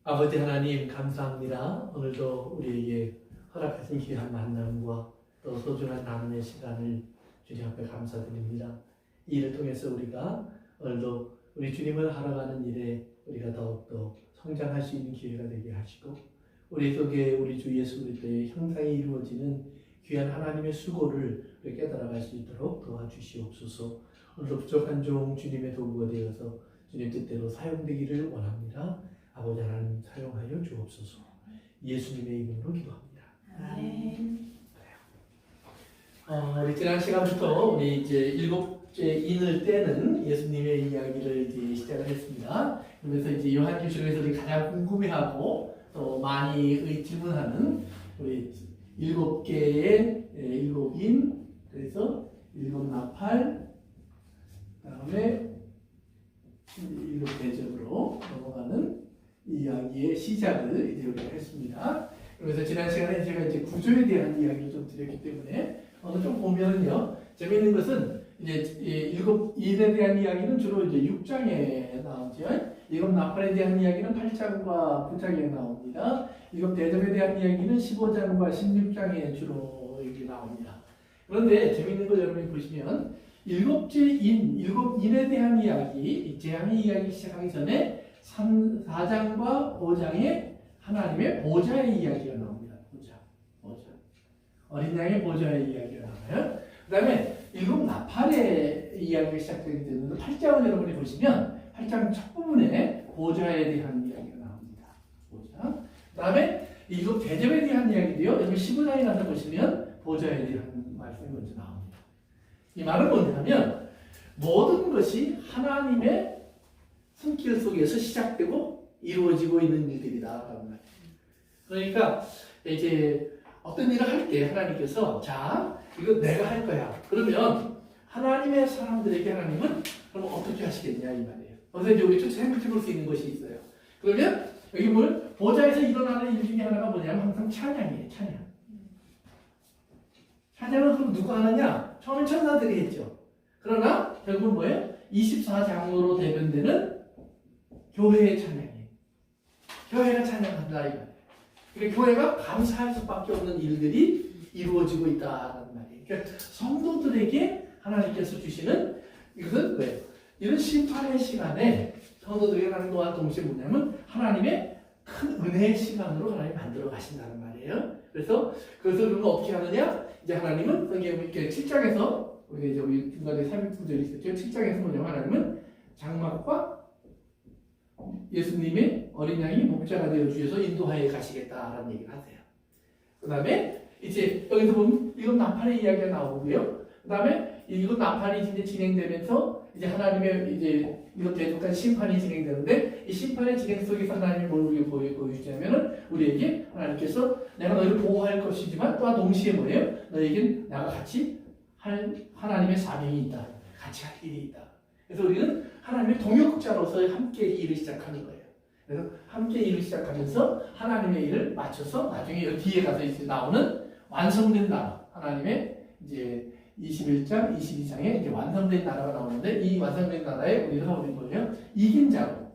아버지 하나님 감사합니다. 오늘도 우리에게 허락하신 귀한 만남과 또 소중한 나눔의 시간을 주님 앞에 감사드립니다. 이 일을 통해서 우리가 오늘도 우리 주님을 하러 가는 일에 우리가 더욱더 성장할 수 있는 기회가 되게 하시고 우리 속에 우리 주 예수 그리스도의 형상이 이루어지는 귀한 하나님의 수고를 우리 깨달아갈 수 있도록 도와주시옵소서. 오늘도 부족한 종 주님의 도구가 되어서 주님 뜻대로 사용되기를 원합니다. 아버지 하나님 사용하여 주옵소서. 예수님의 이름으로 기도합니다. 아멘. 우리 지난 시간부터 우리 이제 일곱째 인을 떼는 예수님의 이야기를 이제 시작을 했습니다. 그래서 이제 요한계시록에서 우리 가장 궁금해하고 또 많이 질문하는 우리 일곱 개의 일곱 인, 그래서 일곱 나팔, 그다음에 일곱 대접으로 넘어가는 이야기의 시작을 이제 우리가 했습니다. 그래서 지난 시간에 제가 이제 구조에 대한 이야기를 좀 드렸기 때문에 오늘 좀 보면은요, 재미있는 것은 이제 일곱 인에 대한 이야기는 주로 이제 6장에 나오죠. 일곱 나팔에 대한 이야기는 8장과 9장에 나옵니다. 일곱 대접에 대한 이야기는 15장과 16장에 주로 이렇게 나옵니다. 그런데 재미있는 거 여러분이 보시면 일곱 인에 대한 이야기, 재앙의 이야기 시작하기 전에 4장과 5장에 하나님의 보좌의 이야기가 나옵니다. 보좌. 어린 양의 보좌의 이야기가 나와요. 그 다음에 일곱 나팔의 이야기가 시작되게 되는데 8장을 여러분이 보시면 8장 첫 부분에 보좌에 대한 이야기가 나옵니다. 보좌. 그 다음에 일곱 대접에 대한 이야기도요. 여러분 15장에 가서 보시면 보좌에 대한 말씀이 먼저 나옵니다. 이 말은 뭐냐면 모든 것이 하나님의 손길 속에서 시작되고 이루어지고 있는 일들이다. 그러니까 이제 어떤 일을 할 때 하나님께서 자, 이거 내가 할 거야. 그러면 하나님의 사람들에게 하나님은 그럼 어떻게 하시겠냐 이 말이에요. 그래서 이제 우리 좀 생각해 볼 수 있는 것이 있어요. 그러면 여기 뭘 보좌에서 일어나는 일 중에 하나가 뭐냐면 항상 찬양이에요. 찬양은 그럼 누가 하느냐? 처음엔 천사들이 했죠. 그러나 결국은 뭐예요? 24장으로 대변되는 교회의 찬양이에요. 교회가 찬양한다 이 말이에요. 그러니까 교회가 감사할 수밖에 없는 일들이 이루어지고 있다는 말이에요. 그러니까 성도들에게 하나님께서 주시는 이것은 뭐예요? 이런 심판의 시간에 성도들에게 하는 것과 동시에 뭐냐면 하나님의 큰 은혜의 시간으로 하나님 만들어 가신다는 말이에요. 그래서 그것을 그러면 어떻게 하느냐? 이제 하나님은 성경에 이렇게 7장에서 우리가 이제 우리 중간에 3일구절이 있었죠. 7장에서 뭐냐면 하나님은 장막과 예수님의 어린 양이 목자가 되어 주셔서 인도하여 가시겠다라는 얘기를 하세요. 그 다음에 이제 여기서 보면 이건 나팔의 이야기가 나오고요. 그 다음에 이건 나팔이 이제 진행되면서 이제 하나님의 이제 이것 대속한 심판이 진행되는데 이 심판의 진행 속에서 하나님이 뭘 우리에게 보여주냐면은 우리에게 하나님께서 내가 너희를 보호할 것이지만 또한 동시에 뭐예요? 너희에겐 나가 같이 할 하나님의 사명이 있다. 같이 할 일이 있다. 그래서 우리는 하나님의 동역자로서 함께 일을 시작하는 거예요. 그래서 함께 일을 시작하면서 하나님의 일을 맞춰서 나중에 여기 뒤에 가서 이제 나오는 완성된 나라, 하나님의 이제 21장, 22장에 이제 완성된 나라가 나오는데 이 완성된 나라에 우리가 우리 뭐예요? 이긴 자로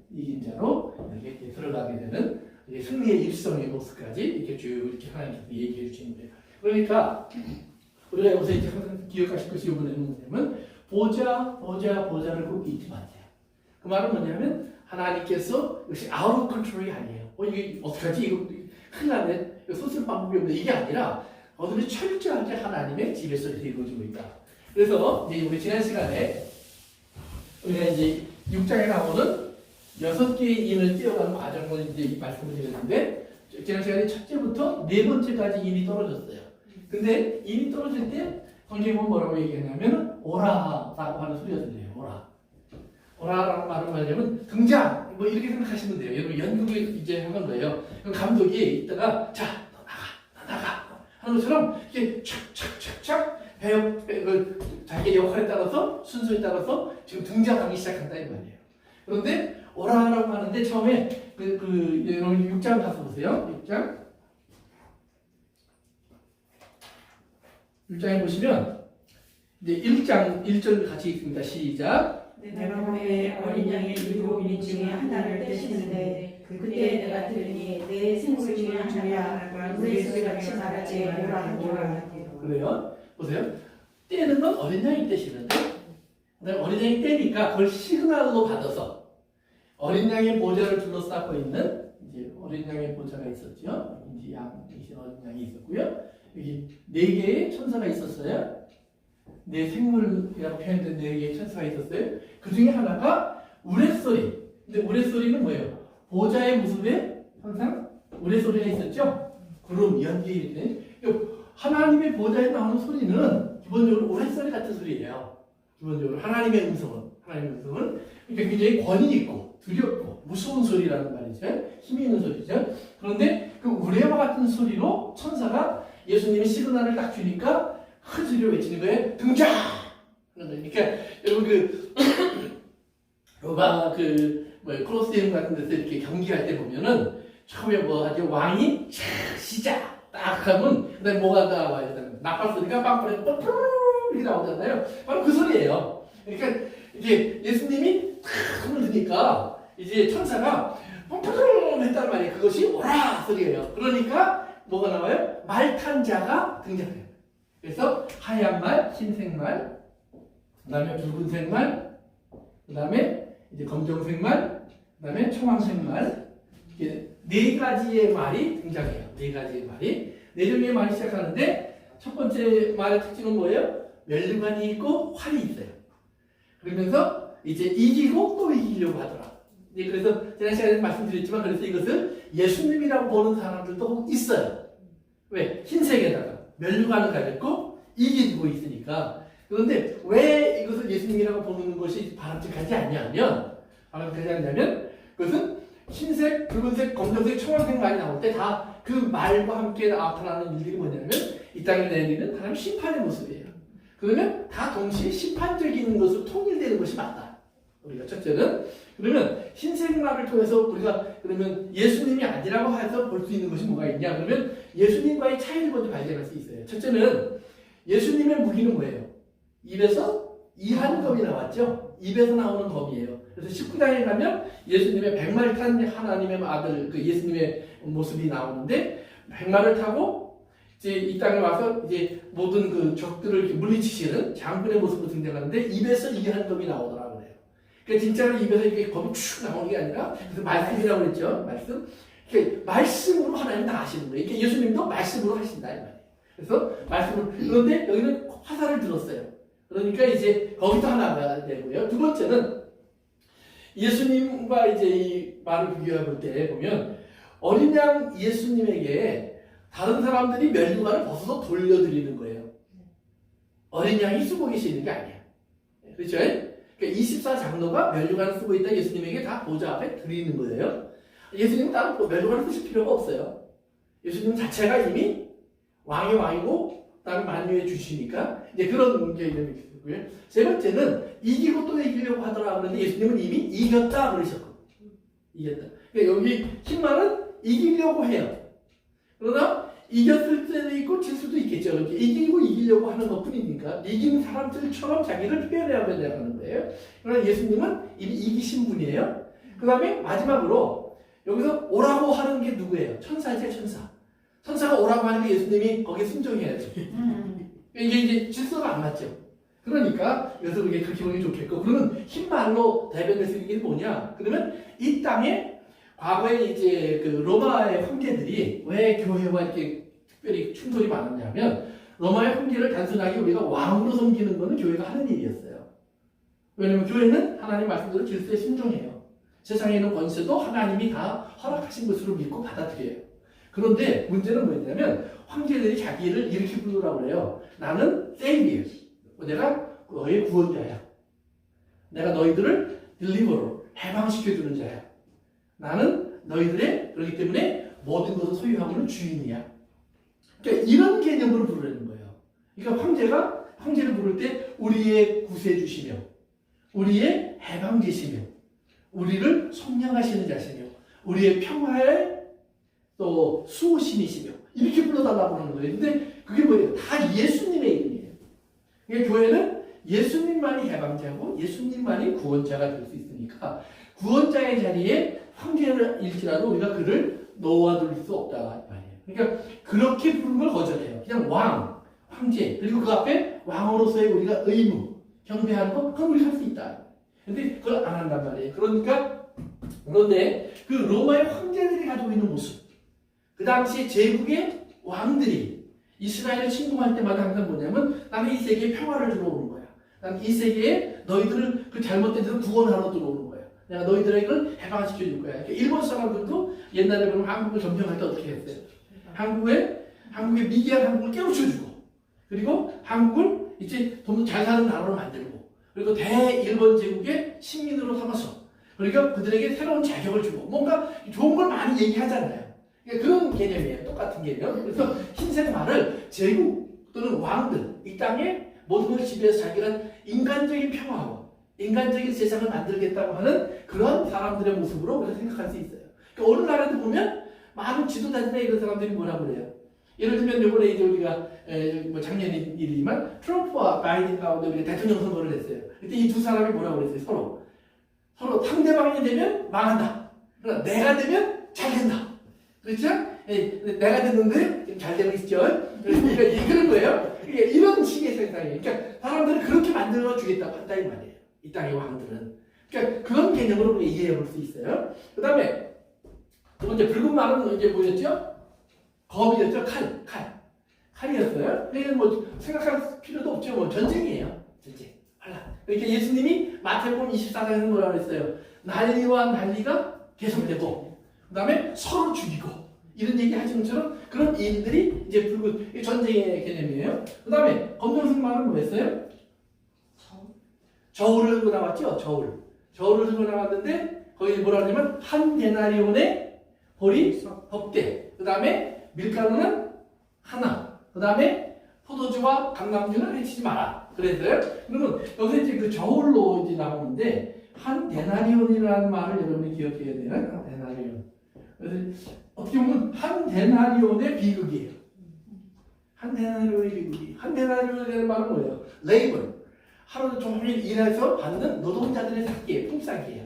이렇게 들어가게 되는 승리의 일성의 모습까지 이렇게 쭉 이렇게 하나님께서 얘기해 주시는 거예요. 그러니까 우리가 여기서 이제 항상 기억하실 것이 이번에는 뭐냐면 보좌를 꼭 잊지 마세요. 그 말은 뭐냐면 하나님께서 이것이 아웃 오브 컨트롤이 아니에요. 이게 어떡하지? 이거 큰일 났네. 이거 소쓸 방법이 없네. 이게 아니라 어둠이 철저하게 하나님의 지배속에서 이루어지고 있다. 그래서 이제 우리 지난 시간에 우리가 이제 6장에 나오는 6개의 인을 띄어가는 과정을 이제 말씀을 드렸는데 지난 시간에 첫째부터 네 번째까지 인이 떨어졌어요. 근데 인이 떨어질 때 성경에 보면 뭐라고 얘기하냐면 오라라고 하는 소리가 들려요. 오라라는 말은 뭐냐면 등장 뭐 이렇게 생각하시면 돼요. 여러분 연극에 이제 하는 거예요. 그럼 감독이 이따가 자 너 나가 하는 것처럼 이렇게 착착착착 자기 역할에 따라서 순서에 따라서 지금 등장하기 시작한다 이 말이에요. 그런데 오라라고 하는데 처음에 여러분 6장 가서 보세요. 6장에 보시면 이제 1장 1절 같이 읽습니다. 시작. 내가 보에 어린 양의 일곱 인 중에 하나를 떼시는데 그때 내가 들으니 내 생물 중에 하나가 우리 소리같이 말하지 뭐라. 그래요? 보세요. 때는 건 어린 양이 떼시는데, 어린 양이 떼니까 그걸 시그널로 받아서 어린 양의 보좌를 둘러싸고 있는 이제 어린 양의 보좌가 있었죠. 이제 어린 양이 있었고요. 여기 4개의 천사가 있었어요. 내 생물이라고 표현된 4개의 천사가 있었어요. 그 중에 하나가 우레소리. 근데 우레소리는 뭐예요? 보좌의 모습에 항상 우레소리가 있었죠. 구름, 연기 이렇게. 하나님의 보좌에 나오는 소리는 기본적으로 우레소리 같은 소리예요. 기본적으로 하나님의 음성은 그러니까 굉장히 권위 있고 두렵고 무서운 소리라는 말이죠. 힘이 있는 소리죠. 그런데 그 우레와 같은 소리로 천사가 예수님의 시그널을 딱 주니까 큰 소리로 외치는 거예요. 등장! 그러니까 여러분 로마 콜로세움 같은 데서 이렇게 경기할 때 보면은 처음에 뭐 하죠? 왕이 시작! 딱 하면 그다음에 뭐가 나와야 되는 나팔 소리가 빵빵해서 뽀뽀 이렇게 나오잖아요. 바로 그 소리예요. 그러니까 이제 예수님이 탁 손을 드니까 이제 천사가 뽀뽀 했단 말이에요. 그것이 오라 소리예요. 그러니까 뭐가 나와요? 말 탄 자가 등장해요. 그래서 하얀 말, 흰색 말, 그다음에 붉은색 말, 그다음에 이제 검정색 말, 그다음에 청황색 말, 이렇게 4가지의 말이 등장해요. 4가지의 말이 4종류의 말이 시작하는데 첫 번째 말의 특징은 뭐예요? 면류관이 있고 활이 있어요. 그러면서 이제 이기고 또 이기려고 하더라. 그래서 지난 시간에 말씀드렸지만 그래서 이것을 예수님이라고 보는 사람들도 있어요. 왜? 흰색에다가 면류관을 가졌고 이기고 있으니까. 그런데 왜 이것을 예수님이라고 보는 것이 바람직하지 않냐면 그것은 흰색, 붉은색, 검정색, 청황색 말이 나올 때 다 그 말과 함께 나타나는 일들이 뭐냐면 이 땅에 내리는 하나님 심판의 모습이에요. 그러면 다 동시에 심판적인 것으로 통일되는 것이 맞다. 우리가 첫째는 그러면 흰색 말을 통해서 우리가 그러면 예수님이 아니라고 해서 볼 수 있는 것이 뭐가 있냐? 그러면 예수님과의 차이를 먼저 발견할 수 있어요. 첫째는 예수님의 무기는 뭐예요? 입에서 이한검이 나왔죠. 입에서 나오는 검이에요. 그래서 19장에 가면 예수님의 백마를 탄 하나님의 아들 그 예수님의 모습이 나오는데 백마를 타고 이제 이 땅에 와서 이제 모든 그 적들을 이렇게 물리치시는 장군의 모습으로 등장하는데 입에서 이한검이 나오더라 그래요. 그러니까 진짜로 입에서 이렇게 검이 쭉 나오는 게 아니라 그래서 말씀이라고 그랬죠. 말씀. 이렇게 말씀으로 하나님 다 하시는 거예요. 이렇게 예수님도 말씀으로 하신다 이 말이에요. 그래서 말씀을 그런데 여기는 화살을 들었어요. 그러니까 이제 거기도 하나가 되고요. 두 번째는 예수님과 이제 이 말을 비교해 볼 때 보면 어린 양 예수님에게 다른 사람들이 면류관을 벗어서 돌려드리는 거예요. 어린 양이 쓰고 계시는 게 아니야. 그렇죠? 그러니까 24장로가 면류관을 쓰고 있다 예수님에게 다 보좌 앞에 드리는 거예요. 예수님은 따로 면류관을 쓰실 필요가 없어요. 예수님 자체가 이미 왕의 왕이고 다른 만유에 주시니까 이제 그런 게 있고요. 세 번째는 이기고 또 이기려고 하더라 그런데 예수님은 이미 이겼다 그러셨고 이겼다. 그러니까 여기 흰말은 이기려고 해요. 그러나 이겼을 때도 있고 질 수도 있겠죠. 이렇게 이기고 이기려고 하는 것뿐이니까 이긴 사람들처럼 자기를 표현해야 된다는 거예요. 그러나 예수님은 이미 이기신 분이에요. 그 다음에 마지막으로 여기서 오라고 하는 게 누구예요? 천사죠, 천사. 천사가 오라고 하는데 예수님이 거기에 순종해야죠. 이게 이제 질서가 안 맞죠. 그러니까 여기서 그게 그렇게 보기 좋겠고 그러면 흰말로 대변될 수 있는 게 뭐냐? 그러면 이 땅에 과거에 이제 그 로마의 황제들이 왜 교회와 이렇게 특별히 충돌이 많았냐면 로마의 황제를 단순하게 우리가 왕으로 섬기는 것은 교회가 하는 일이었어요. 왜냐하면 교회는 하나님 말씀대로 질서에 순종해요. 세상에 있는 권세도 하나님이 다 허락하신 것으로 믿고 받아들여요. 그런데 문제는 뭐였냐면 황제들이 자기를 이렇게 부르라고 그래요. 나는 세이비어. 내가 너의 구원자야. 내가 너희들을 딜리버로 해방시켜주는 자야. 나는 너희들의 그렇기 때문에 모든 것을 소유하고는 주인이야. 그러니까 이런 개념으로 부르는 거예요. 그러니까 황제를 부를 때 우리의 구세주시며 우리의 해방제시며 우리를 속량하시는 자시며 우리의 평화의 또 수호신이시며 이렇게 불러달라고 하는 거예요. 근데 그게 뭐예요? 다 예수님의 이름이에요. 그러니까 교회는 예수님만이 해방자고 예수님만이 구원자가 될 수 있으니까 구원자의 자리에 황제일지라도 우리가 그를 놓아둘 수 없다 말이에요. 그러니까 그렇게 부르는 걸 거절해요. 그냥 왕, 황제, 그리고 그 앞에 왕으로서의 우리가 의무, 경배하는 거 그건 우리가 할 수 있다. 근데 그걸 안 한단 말이에요. 그런데 그 로마의 황제들이 가지고 있는 모습, 그 당시 제국의 왕들이 이스라엘을 침공할 때마다 항상 뭐냐면 나는 이 세계에 평화를 주러 오는 거야. 나는 이 세계에 너희들을 그 잘못된 데서 구원하러 들어오는 거야. 내가 너희들에게 그걸 해방시켜 줄 거야. 일본 사람들도 옛날에 보면 한국을 점령할 때 어떻게 했어요? 한국의 미개한 한국을 깨우쳐주고, 그리고 한국을 이제 좀 잘 사는 나라로 만들고, 그리고 대일본 제국의 식민으로 삼아서, 그러니까 그들에게 새로운 자격을 주고, 뭔가 좋은 걸 많이 얘기하잖아요. 그러니까 그런 개념이에요. 똑같은 개념. 그래서 흰색 말을 제국 또는 왕들, 이 땅에 모든 걸 지배해서 자기가 인간적인 평화와 인간적인 세상을 만들겠다고 하는 그런 사람들의 모습으로 우리가 생각할 수 있어요. 그러니까 어느 나라도 보면 많은 지도자들이나 이런 사람들이 뭐라고 그래요? 예를 들면 이번에 이제 우리가 뭐 작년 일이지만 트럼프와 바이든 가운데 우리가 대통령 선거를 했어요. 그때 이 두 사람이 뭐라고 그랬어요? 서로 상대방이 되면 망한다. 그러나 내가 되면 잘 된다. 그렇죠? 내가 됐는데 잘 되고 있죠. 그러니까 그런 거예요. 그러니까 이런 식의 세상이에요. 그러니까 사람들을 그렇게 만들어 주겠다고 한다 이 말이에요. 이 땅의 왕들은. 그러니까 그런 개념으로 우리가 이해해 볼 수 있어요. 그 다음에 두 번째 붉은 말은 이제 뭐였죠? 검이었죠. 칼이었어요. 그러니까 뭐 생각할 필요도 없죠. 뭐 전쟁이에요. 전쟁. 환란. 그러니까 예수님이 마태복음 24장에서 뭐라고 했어요? 난리와 난리가 계속되고, 그 다음에 서로 죽이고, 이런 얘기 하신 것처럼 그런 일들이 이제 붉은 전쟁의 개념이에요. 그 다음에 검정색 말은 뭐였어요? 저울을 들고 나왔죠. 저울을 들고 나왔는데 거기 뭐라 하냐면 한 데나리온의 보리 덕대, 그 다음에 밀가루는 하나, 그 다음에 포도주와 감람주는 해치지 마라. 그랬어요. 그러면 여기서 이제 그 저울로 이제 나오는데 한 데나리온이라는 말을 여러분이 기억해야 돼요. 한 데나리온. 그래서 어떻게 보면 한 데나리온의 비극이에요. 한 데나리온의 비극이. 한 데나리온이라는 말은 뭐예요? 레이벌. 하루 종일 일해서 받는 노동자들의 삭기예요. 품삯이에요.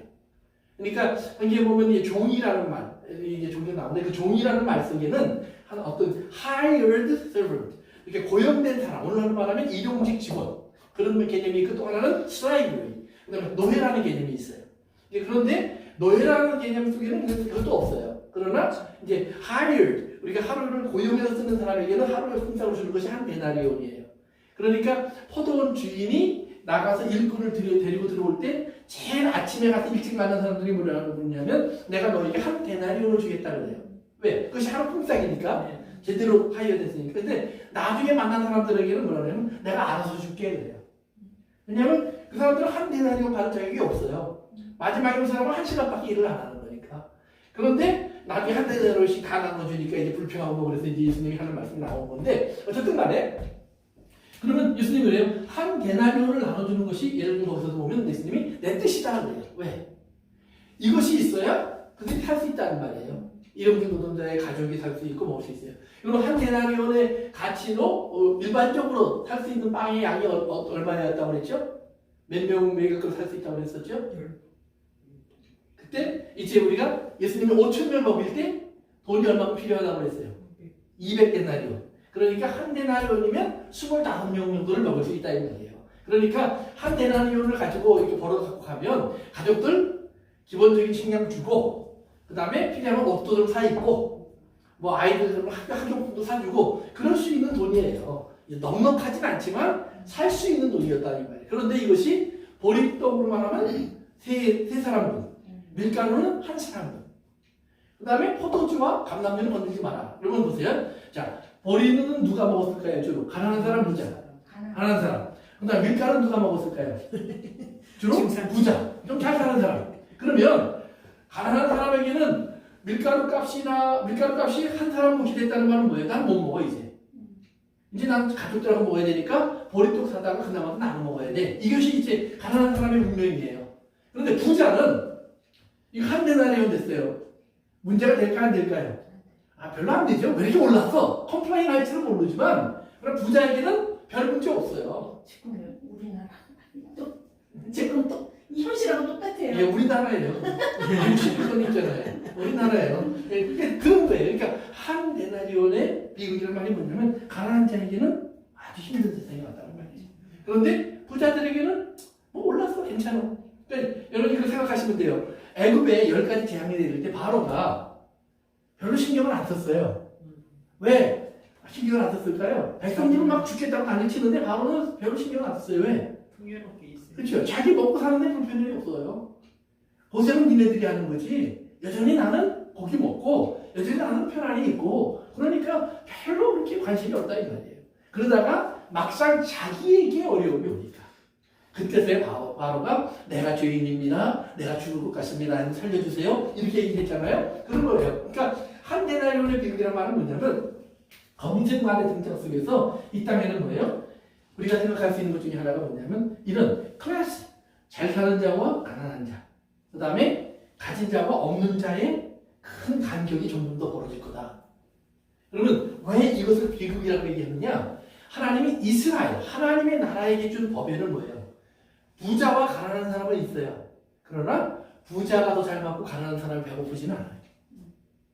그러니까 여기 보면 이제 종이라는 말, 이제 종이 나오는데 그 종이라는 말 속에는 한 어떤 hired servant, 이렇게 고용된 사람, 오늘날로 말하면 일용직 직원, 그런 개념이 있고, 또 하나는 slavery, 그다음에 노예라는 개념이 있어요. 그런데 노예라는 개념 속에는 그것도 없어요. 그러나 이제 hired, 우리가 하루를 고용해서 쓰는 사람에게는 하루에 품삯을 주는 것이 한 데나리온이에요. 그러니까 포도원 주인이 나가서 일꾼을 데리고 들어올 때 제일 아침에 가서 일찍 만난 사람들이 뭐라고 그러냐면 내가 너에게 한 데나리온을 주겠다 그래요. 왜? 그것이 하루 품삯이니까 제대로 하이어됐으니까. 근데 나중에 만난 사람들에게는 뭐라고 하냐면 내가 알아서 줄게 그래요. 왜냐하면 그 사람들은 한 데나리온 받을 자격이 없어요. 마지막에 그 사람은 1시간밖에 일을 안 하는 거니까. 그런데 나중에 한 데나리온씩 다 나눠주니까 이제 불평하고 그래서 이제 예수님이 하는 말씀이 나온 건데, 어쨌든 간에 그러면 예수님이 그래요. 한 데나리온을 나눠주는 것이, 예를 들면 거기서도 보면 예수님이 내 뜻이다 그래요. 왜? 이것이 있어야 그들이 살 수 있다는 말이에요. 일용직 노동자의 가족이 살 수 있고 먹을 수 있어요. 그리고 한 데나리온의 가치로 일반적으로 살 수 있는 빵의 양이 얼마였다고 그랬죠? 몇 명을 살 수 있다고 그랬었죠? 그때 이제 우리가 예수님이 5,000명 먹일 때 돈이 얼마큼 필요하다고 그랬어요? 200데나리온. 그러니까 한 데나리온이면 25명 정도를 먹을 수 있다 이 말이에요. 그러니까 한 데나리온을 가지고 이렇게 벌어 갖고 가면 가족들 기본적인 식량 주고, 그 다음에 필요하면 옷도 좀 사 입고, 뭐 아이들 학용품도 사주고, 그럴 수 있는 돈이에요. 넉넉하진 않지만 살 수 있는 돈이었다 이 말이에요. 그런데 이것이 보리떡으로만 하면 세 사람분, 밀가루는 한 사람분, 그 다음에 포도주와 감람주는 건들지 마라. 그러면 보세요. 자, 보리는 누가 먹었을까요? 주로 가난한 사람, 부자. 가난한 사람. 그 다음에 밀가루는 누가 먹었을까요? 주로 부자, 좀 잘 사는 사람. 그러면 가난한 사람에게는 밀가루 값이 한 사람 몫이 됐다는 말은 뭐예요? 난 못 먹어 이제. 이제 난 가족들하고 먹어야 되니까 보리떡 사다가 그나마 나눠 먹어야 돼. 이것이 이제 가난한 사람의 운명이에요. 그런데 부자는 이거 한 데나리온 됐어요. 문제가 될까 안 될까요? 별로 안 되죠. 왜 이렇게 올랐어? 컴플레인 할지는 모르지만, 그럼 부자에게는 별 문제 없어요. 지금 우리나라 지금 또 이 현실하고 똑같아요. 예, 우리나라예요. 61권 있잖아요. 우리나라예요. 예, 그게 그런 거예요. 그러니까 한 데나리온의 비극이라는 말이 뭐냐면 가난한 자에게는 아주 힘든 세상이 왔다는 말이죠. 그런데 부자들에게는 뭐 올랐어 괜찮아. 그러니까 여러분이 그렇게 생각하시면 돼요. 애굽에 10가지 재앙이 내릴 때 바로가 별로 신경을 안 썼어요. 왜? 신경을 안 썼을까요? 백성들은 막 죽겠다고 난리치는데 바로는 별로 신경을 안 썼어요. 왜? 풍요롭게 있어요. 그렇죠. 자기 먹고 사는데 불편함이 없어요. 고생은 니네들이 하는 거지. 여전히 나는 고기 먹고 여전히 나는 편안히 있고 그러니까 별로 그렇게 관심이 없다 이 말이에요. 그러다가 막상 자기에게 어려움이 오니까 그때서야 바로가 내가 죄인입니다. 내가 죽을 것 같습니다. 살려주세요. 이렇게 얘기했잖아요. 그런 거예요. 그러니까 한 데나리온의 비극이라는 말은 뭐냐면 검은색 말의 등장 속에서 이 땅에는 뭐예요? 우리가 생각할 수 있는 것 중에 하나가 뭐냐면 이런 클래스, 잘 사는 자와 가난한 자, 그 다음에 가진 자와 없는 자의 큰 간격이 점점 더 벌어질 거다. 그러면 왜 이것을 비극이라고 얘기하느냐? 하나님이 이스라엘, 하나님의 나라에게 준 법에는 뭐예요? 부자와 가난한 사람은 있어요. 그러나 부자가 더 잘 먹고 가난한 사람이 배고프지는 않아요.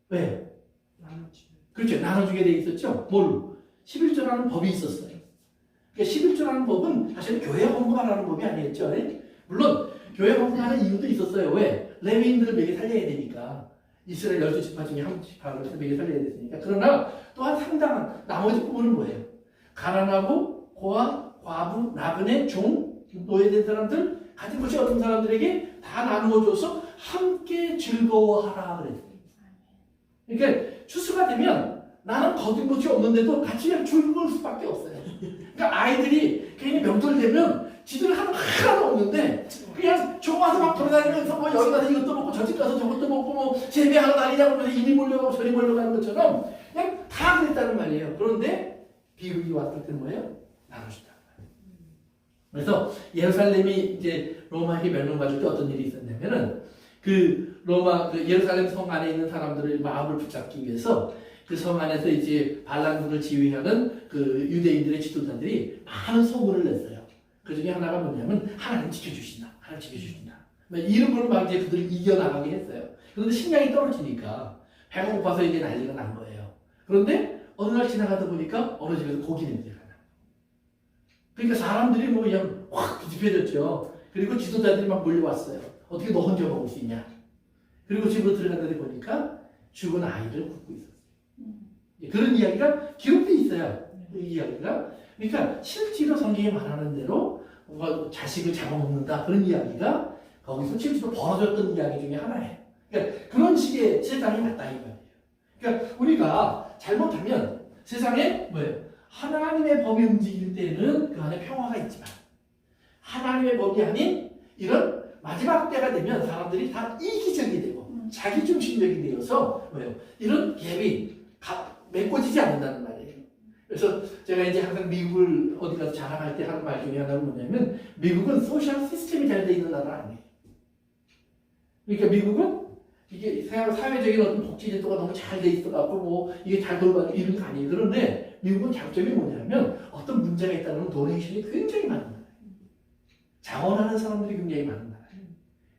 왜? 나눠주면. 그렇죠. 나눠주게 돼 있었죠. 뭘로? 11조라는 법이 있었어요. 그러니까 11조라는 법은 사실 교회 헌금하라는 법이 아니었죠. 물론 교회 헌금하는 이유도 있었어요. 왜? 레위인들을 매개 살려야 되니까. 이스라엘 12지파 중에 한 지파를 매개 살려야 됐으니까. 그러나 또한 상당한 나머지 부분은 뭐예요? 가난하고 고아, 과부, 나그네, 종, 노예된 사람들, 가진 것이 없는 사람들에게 다 나누어줘서 함께 즐거워하라 그랬어요. 그러니까 추수가 되면 나는 거둔 것이 없는데도 같이 그냥 즐거울 수밖에 없어요. 그러니까 아이들이 괜히 명절 되면 지들 하는 거 하나도 없는데 그냥 좋아서 막 돌아다니면서 뭐 여기 가서 이것도 먹고 저집 가서 저것도 먹고 뭐 재배하러 다니자고 그러면서 이리 몰려가고 저리 몰려가는 것처럼 그냥 다 그랬다는 말이에요. 그런데 비극이 왔을 때는 뭐예요? 나눠준다. 그래서 예루살렘이 이제 로마에게 멸망받을 때 어떤 일이 있었냐면은 그 로마 그 예루살렘 성 안에 있는 사람들의 마음을 붙잡기 위해서 그 성 안에서 이제 반란군을 지휘하는 그 유대인들의 지도자들이 많은 소문을 냈어요. 그 중에 하나가 뭐냐면 하나님 지켜주신다. 하나님 지켜주신다. 이름으로 막 이제 그들을 이겨나가게 했어요. 그런데 식량이 떨어지니까 배가 고파서 이제 난리가 난 거예요. 그런데 어느 날 지나가다 보니까 어느 집에서 고기 냄새가 나. 그러니까 사람들이 뭐 그냥 확 뒤집혀졌죠. 그리고 지도자들이 막 몰려왔어요. 어떻게 너 혼자 먹을 수 있냐. 그리고 집으로 들어갔는데 보니까 죽은 아이를 굽고 있었어요. 그런 이야기가 기록돼 있어요. 그 이야기가. 그러니까 실제로 성경이 말하는 대로 뭔가 자식을 잡아먹는다 그런 이야기가 거기서 실제로 벌어졌던 이야기 중에 하나예요. 그러니까 그런 식의 세상이 맞다 이 말이에요. 그러니까 우리가 잘못하면 세상에 뭐예요? 하나님의 법이 움직일 때는 그 안에 평화가 있지만 하나님의 법이 아닌 이런 마지막 때가 되면 사람들이 다 이기적이 되고 자기중심적이 되어서 뭐예요? 이런 갭이 메꿔지지 않는다는 말이에요. 그래서 제가 이제 항상 미국을 어디 가서 자랑할 때 하는 말 중에 하나는 뭐냐면 미국은 소셜 시스템이 잘 돼 있는 나라 아니에요. 그러니까 미국은 이게 사회적인 어떤 복지 제도가 너무 잘 돼 있어갖고 뭐 이게 잘 돌봐주고 이런 거 아니에요. 그런데 미국은 장점이 뭐냐면 어떤 문제가 있다면 도네이션이 굉장히 많은 나라예요. 자원하는 사람들이 굉장히 많은 나라예요.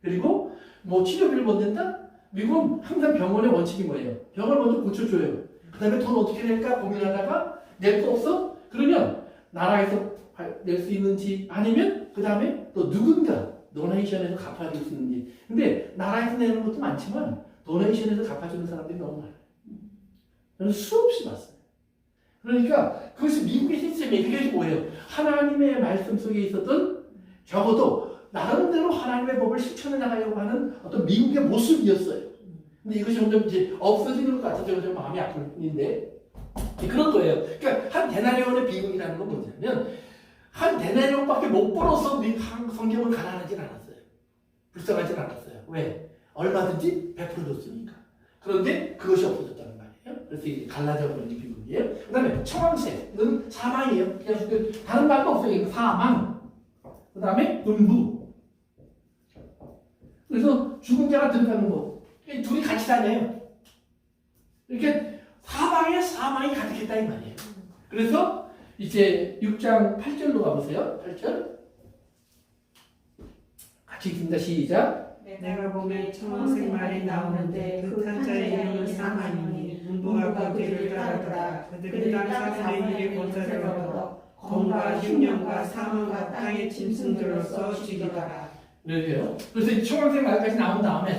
그리고 뭐 치료비를 못 낸다? 미국은 항상 병원의 원칙이 뭐예요? 병을 먼저 고쳐줘요. 그 다음에 돈 어떻게 낼까 고민하다가 낼 거 없어? 그러면 나라에서 낼 수 있는지 아니면 그 다음에 또 누군가 도네이션에서 갚아줄 수 있는지. 근데 나라에서 내는 것도 많지만 도네이션에서 갚아주는 사람들이 너무 많아요. 저는 수없이 봤어요. 그러니까 그것이 미국의 시스템이에요. 그게 뭐예요? 하나님의 말씀 속에 있었던 적어도 나름대로 하나님의 법을 실천해 나가려고 하는 어떤 미국의 모습이었어요. 근데 이것이 점점 이제 없어지는 것 같아서 좀 마음이 아플 뿐인데 그런 거예요. 그러니까 한 데나리온의 비극이라는 건 뭐냐면 한 데나리온밖에 못 벌어서 성경은 가난하진 않았어요. 불쌍하진 않았어요. 왜? 얼마든지 베풀어줬으니까. 그런데 그것이 없어졌다는 말이에요. 그래서 이게 갈라져 버리는 비극이에요. 그 다음에 청황색은 사망이에요. 그냥 다른 말도 없어요. 사망. 그 다음에 음부. 그래서 죽은 자가 들어가는 거. 둘이 같이 다녀요. 이렇게 사망이 가득했다 이 말이에요. 그래서 이제 6장 8절로 가보세요. 8절. 같이 읽습니다. 시작. 내가 보면 청색 말이 나오는데 그 탄자의 이름은 사망이니 문부가 그 길을 따르더라. 그들이 땅 사람의 일에 보좌를 얻어 검과 흉년과 사망과 땅의 짐승들로서 죽이더라. 그래요. 그래서 이 청황색 말까지 나온 다음에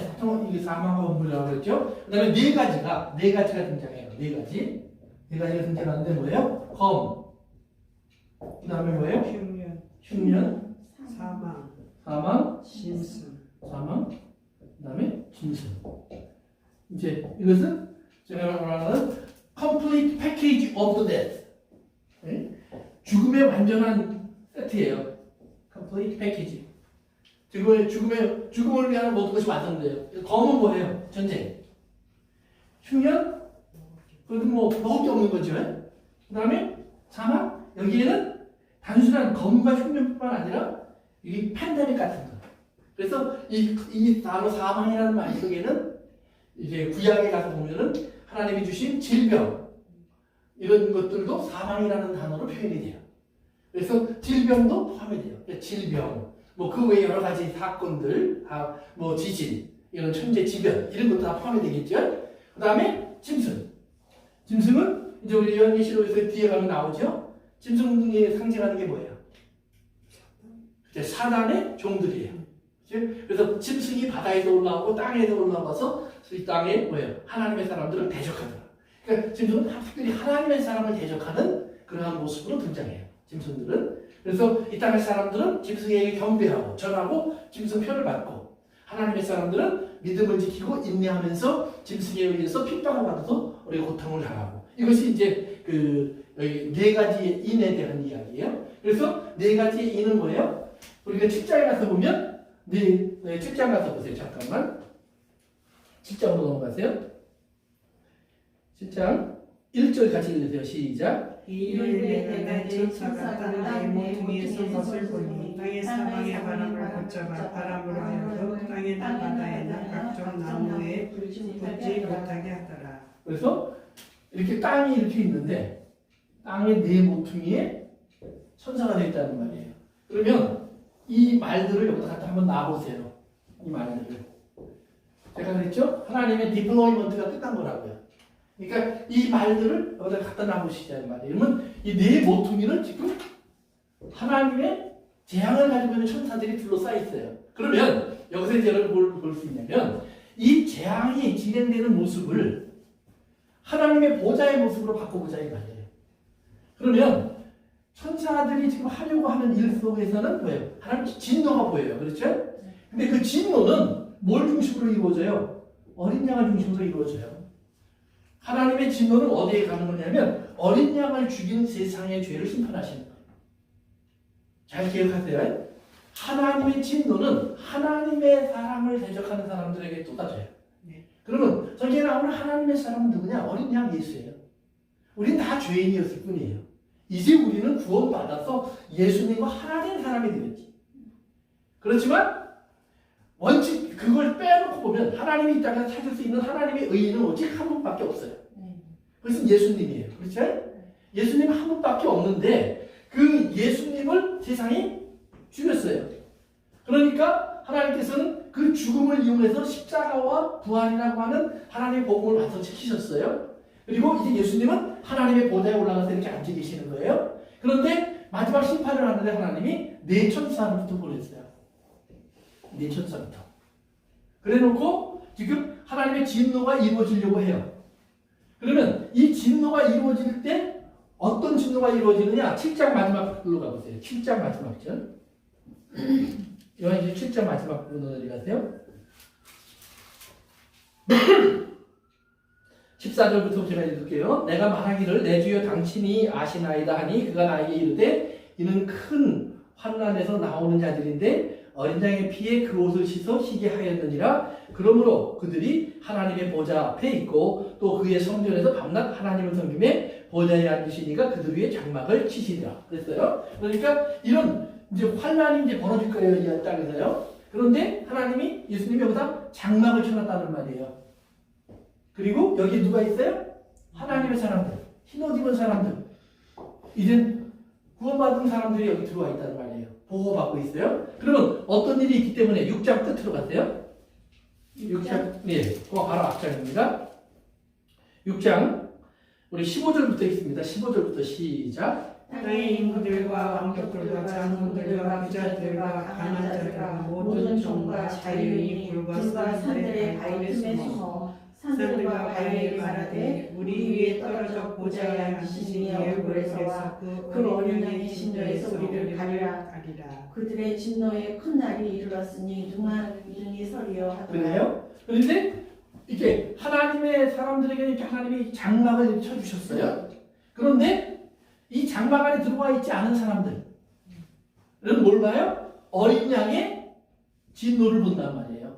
이게 사망과 음부라고 그랬죠. 그다음에 네 가지가 등장해요. 네 가지가 등장하는데 뭐예요? 검. 그다음에 뭐예요? 흉년, 사망, 짐승. 그다음에 짐승. 이제 이것은 제가 말하는 complete package of the death. 네? 죽음의 완전한 세트예요. complete package. 죽음을 위한 모든 것이 완성돼요. 검은 뭐예요? 전쟁. 흉년? 그것은 뭐 먹을 게 없는 거죠. 그 다음에 사망? 여기에는 단순한 검과 흉년뿐만 아니라 이 팬데믹 같은 거. 그래서 이 단어 사망이라는 말 속에는 이제 구약에 가서 보면은 하나님이 주신 질병 이런 것들도 사망이라는 단어로 표현이 돼요. 그래서 질병도 포함이 돼요. 질병. 뭐 그 외에 여러 가지 사건들, 뭐 지진, 이런 천재지변 이런 것도 다 포함이 되겠죠. 그 다음에 짐승. 짐승은 이제 우리 요한계시록에서 뒤에 가면 나오죠. 짐승이 상징하는 게 뭐예요? 사단의 종들이에요. 그래서 짐승이 바다에서 올라오고 땅에서 올라와서 이 땅에 뭐예요? 하나님의 사람들을 대적하더라. 그러니까 짐승은 특별히 하나님의 사람을 대적하는 그러한 모습으로 등장해요. 짐승들은. 그래서 이 땅의 사람들은 짐승에게 경배하고 전하고 짐승 표를 받고 하나님의 사람들은 믿음을 지키고 인내하면서 짐승에 의해서 핍박을 받아서 우리가 고통을 당하고 이것이 이제 여기 네 가지의 인에 대한 이야기예요. 그래서 네 가지의 인은 뭐예요? 우리가 7장에 가서 보면 7장 가서 보세요. 잠깐만 7장으로 넘어가세요. 7장 1절 같이 읽으세요. 시작. 이르되 내가 천사가 땅의 모퉁이에서 것을 보니 땅의 사방의 바람을 붙잡아 바람으로 하여금 땅에나 바다에나 각종 나무에 붙지 못하게 하더라. 그래서 이렇게 땅이 이렇게 있는데 땅의 네 모퉁이에 천사가 되어 있다는 말이에요. 그러면 이 말들을 여기다 갖다 한번 놔보세요. 이 말들을. 제가 그랬죠? 하나님의 디플로이먼트가 끝난 거라고요. 그러니까 이 말들을 여기다 갖다 놔보시자 말이에요. 그러면 이 네 모퉁이는 지금 하나님의 재앙을 가지고 있는 천사들이 둘러싸여 있어요. 그러면 여기서 이제 여러분 볼 수 있냐면 이 재앙이 진행되는 모습을 하나님의 보좌의 모습으로 바꿔보자 이 말이에요. 그러면 천사들이 지금 하려고 하는 일 속에서는 뭐예요? 하나님 진노가 보여요. 그렇죠? 근데 그 진노는 뭘 중심으로 이루어져요? 어린 양을 중심으로 이루어져요. 하나님의 진노는 어디에 가는 거냐면 어린 양을 죽인 세상의 죄를 심판하시는 거예요. 잘 기억하세요. 하나님의 진노는 하나님의 사람을 대적하는 사람들에게 쏟아져요. 그러면 저기에 나오는 하나님의 사람은 누구냐? 어린 양 예수예요. 우린 다 죄인이었을 뿐이에요. 이제 우리는 구원받아서 예수님과 하나 된 사람이 되었지. 그렇지만 원칙 그걸 빼놓고 보면 하나님이 이 땅에서 찾을 수 있는 하나님의 의인은 오직 한 분밖에 없어요. 그것은 예수님이에요. 그렇죠? 예수님 한 분밖에 없는데 그 예수님을 세상이 죽였어요. 그러니까 하나님께서는 그 죽음을 이용해서 십자가와 부활이라고 하는 하나님의 복음을 완성시키셨어요. 그리고 이제 예수님은 하나님의 보좌에 올라가서 이렇게 앉아 계시는 거예요. 그런데 마지막 심판을 하는데 하나님이 네 천사부터 보냈어요. 네 천사부터. 그래놓고 지금 하나님의 진노가 이루어지려고 해요. 그러면 이 진노가 이루어질 때 어떤 진노가 이루어지느냐? 7장 마지막으로 가보세요. 7장 마지막 절. 요한계시록 7장 마지막 부분으로 내려가세요. 14절부터 제가 읽을게요. 내가 말하기를 내 주여 당신이 아시나이다 하니 그가 나에게 이르되 이는 큰 환난에서 나오는 자들인데 어린 양의 피에 그 옷을 씻어 쉬게 하였느니라. 그러므로 그들이 하나님의 보좌 앞에 있고 또 그의 성전에서 밤낮 하나님을 섬김에 보좌에 앉으시니가 그들 위에 장막을 치시리라. 그랬어요. 그러니까 이런 이제 환난이 이제 벌어질 거예요, 이 땅에서요. 그런데 하나님이 예수님이 여기다 장막을 쳐놨다는 말이에요. 그리고 여기 누가 있어요? 하나님의 사람들, 흰옷 입은 사람들. 이제 구원받은 사람들이 여기 들어와 있다는 말이에요. 보호받고 있어요. 그러면 어떤 일이 있기 때문에 6장 끝으로 갔어요. 6장, 네, 그거 바로 앞장입니다. 6장, 우리 15절부터 있습니다. 15절부터 시작. 땅의 인구들과 왕족들과 장군들과 부자들과 가난한 자들과 모든 종과 자유인이 굴과 산들의 바위 틈에 숨어 산들과 바위에 말하되 우리 위에 떨어져 보좌에 앉으신 이의 얼굴에서 그 어린 양의 진노에서 우리를 가리라. 그들의 진노에 큰 날이 이르렀으니 등이 서리어 하더라. 그래요? 그런데 이렇게 하나님의 사람들에게 이렇게 하나님이 장막을 쳐주셨어요. 그런데 이 장막 안에 들어와 있지 않은 사람들은 뭘 봐요? 어린 양의 진노를 본단 말이에요.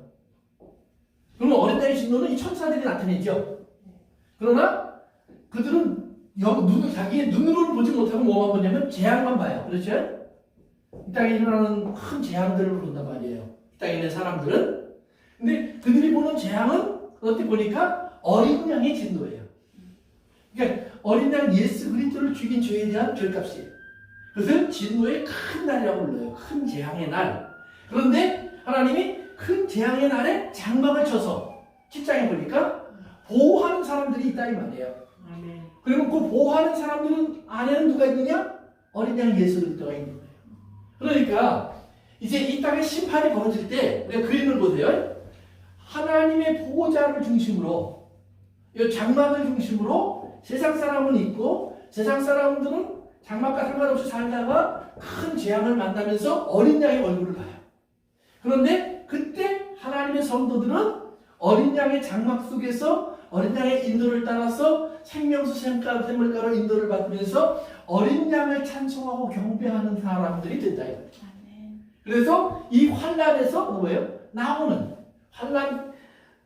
그러면 어린 양의 진노는 이 천사들이 나타내죠. 그러나 그들은 자기의 눈으로는 보지 못하고 뭐만 보냐면 재앙만 봐요. 그렇죠? 이 땅에 일어나는 큰 재앙들을 본단 말이에요. 이 땅에 있는 사람들은. 근데 그들이 보는 재앙은 어떻게 보니까 어린 양의 진노예요. 그러니까 어린 양 예수 그리스도를 죽인 죄에 대한 죄값이에요. 그것을 진노의 큰 날이라고 불러요. 큰 재앙의 날. 그런데 하나님이 큰 재앙의 날에 장막을 쳐서 10장에 보니까 보호하는 사람들이 있다 이 말이에요. 그리고 그 보호하는 사람들은 안에는 누가 있느냐? 어린 양 예수 그리스도가 있는 거예요. 그러니까 이제 이 땅에 심판이 벌어질 때 우리가 그림을 보세요. 하나님의 보호자를 중심으로 이 장막을 중심으로 세상 사람은 있고 세상 사람들은 장막과 상관없이 살다가 큰 재앙을 만나면서 어린 양의 얼굴을 봐요. 그런데 그때 하나님의 성도들은 어린 양의 장막 속에서 어린 양의 인도를 따라서 생명수 샘물가로 인도를 받으면서 어린 양을 찬송하고 경배하는 사람들이 된다. 그래서 이 환란에서 뭐예요? 나오는 환란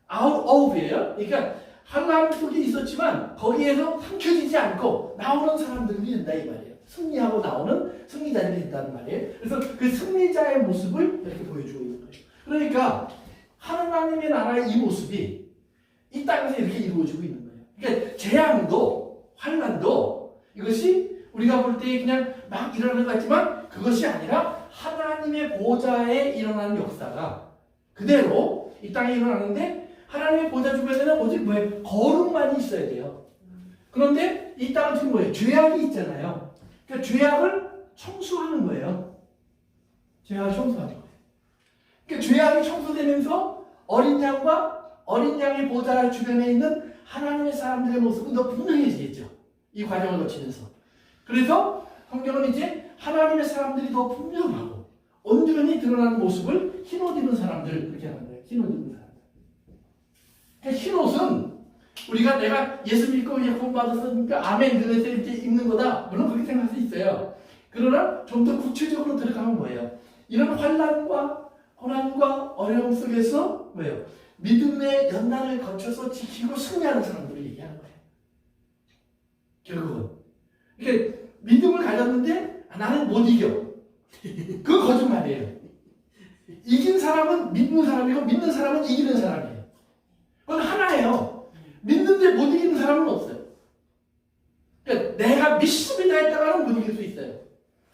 아웃오브예요. 그러니까 환란 속에 있었지만 거기에서 삼켜지지 않고 나오는 사람들이 된다 이 말이에요. 승리하고 나오는 승리자들이 된다는 말이에요. 그래서 그 승리자의 모습을 이렇게 보여주고 있는 거예요. 그러니까 하나님의 나라의 이 모습이 이 땅에서 이렇게 이루어지고 있는 거예요. 그러니까 재앙도 환란도 이것이 우리가 볼 때 그냥 막 일어나는 것 같지만 그것이 아니라 하나님의 보좌에 일어나는 역사가 그대로 이 땅에 일어나는데 하나님의 보좌 주변에는 오직 뭐예요? 거룩만이 있어야 돼요. 그런데 이 땅은 지금 뭐예요? 죄악이 있잖아요. 그러니까 죄악을 청소하는 거예요. 죄악을 청소하는 거예요. 그러니까 죄악이 청소되면서 어린 양과 어린 양의 보좌 주변에 있는 하나님의 사람들의 모습은 더 분명해지겠죠. 이 과정을 거치면서. 그래서 성경은 이제 하나님의 사람들이 더 분명하고 온전히 드러나는 모습을 흰옷 입은 사람들 그렇게 하는 거예요. 흰옷 입은 사람들. 그러니까 흰옷은 우리가 내가 예수 믿고 구원 받았으니까 아멘 그래서 이렇게 입는 거다. 물론 그렇게 생각할 수 있어요. 그러나 좀 더 구체적으로 들어가면 뭐예요? 이런 환난과 고난과 어려움 속에서 뭐예요? 믿음의 연단을 거쳐서 지키고 승리하는 사람들을 얘기하는 거예요. 결국은. 이렇게 믿음을 가졌는데 나는 못 이겨. 그거 거짓말이에요. 이긴 사람은 믿는 사람이고 믿는 사람은 이기는 사람이에요. 그건 하나예요. 믿는데 못 이기는 사람은 없어요. 그러니까 내가 믿습니다 했다가는 못 이길 수 있어요.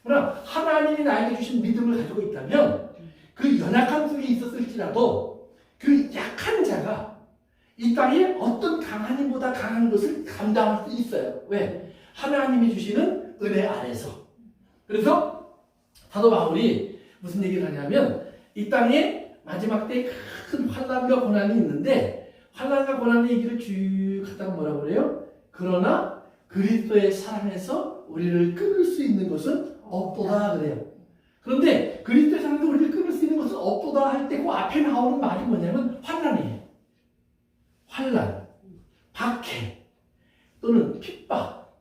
그러나 하나님이 나에게 주신 믿음을 가지고 있다면 그 연약한 속에 있었을지라도 그 약한 자가 이 땅에 어떤 강한 힘보다 강한 것을 감당할 수 있어요. 왜? 하나님이 주시는 은혜 안에서. 그래서 사도 바울이 무슨 얘기를 하냐면 이 땅에 마지막 때 큰 환난과 고난이 있는데 환난과 고난의 얘기를 쭉 하다가 뭐라고 그래요? 그러나 그리스도의 사랑에서 우리를 끊을 수 있는 것은 없도다 그래요. 그런데 그리스도의 사랑에서 우리를 끊을 수 있는 것은 없도다 할 때 그 앞에 나오는 말이 뭐냐면 환난이에요. 환난, 박해 또는 핍박,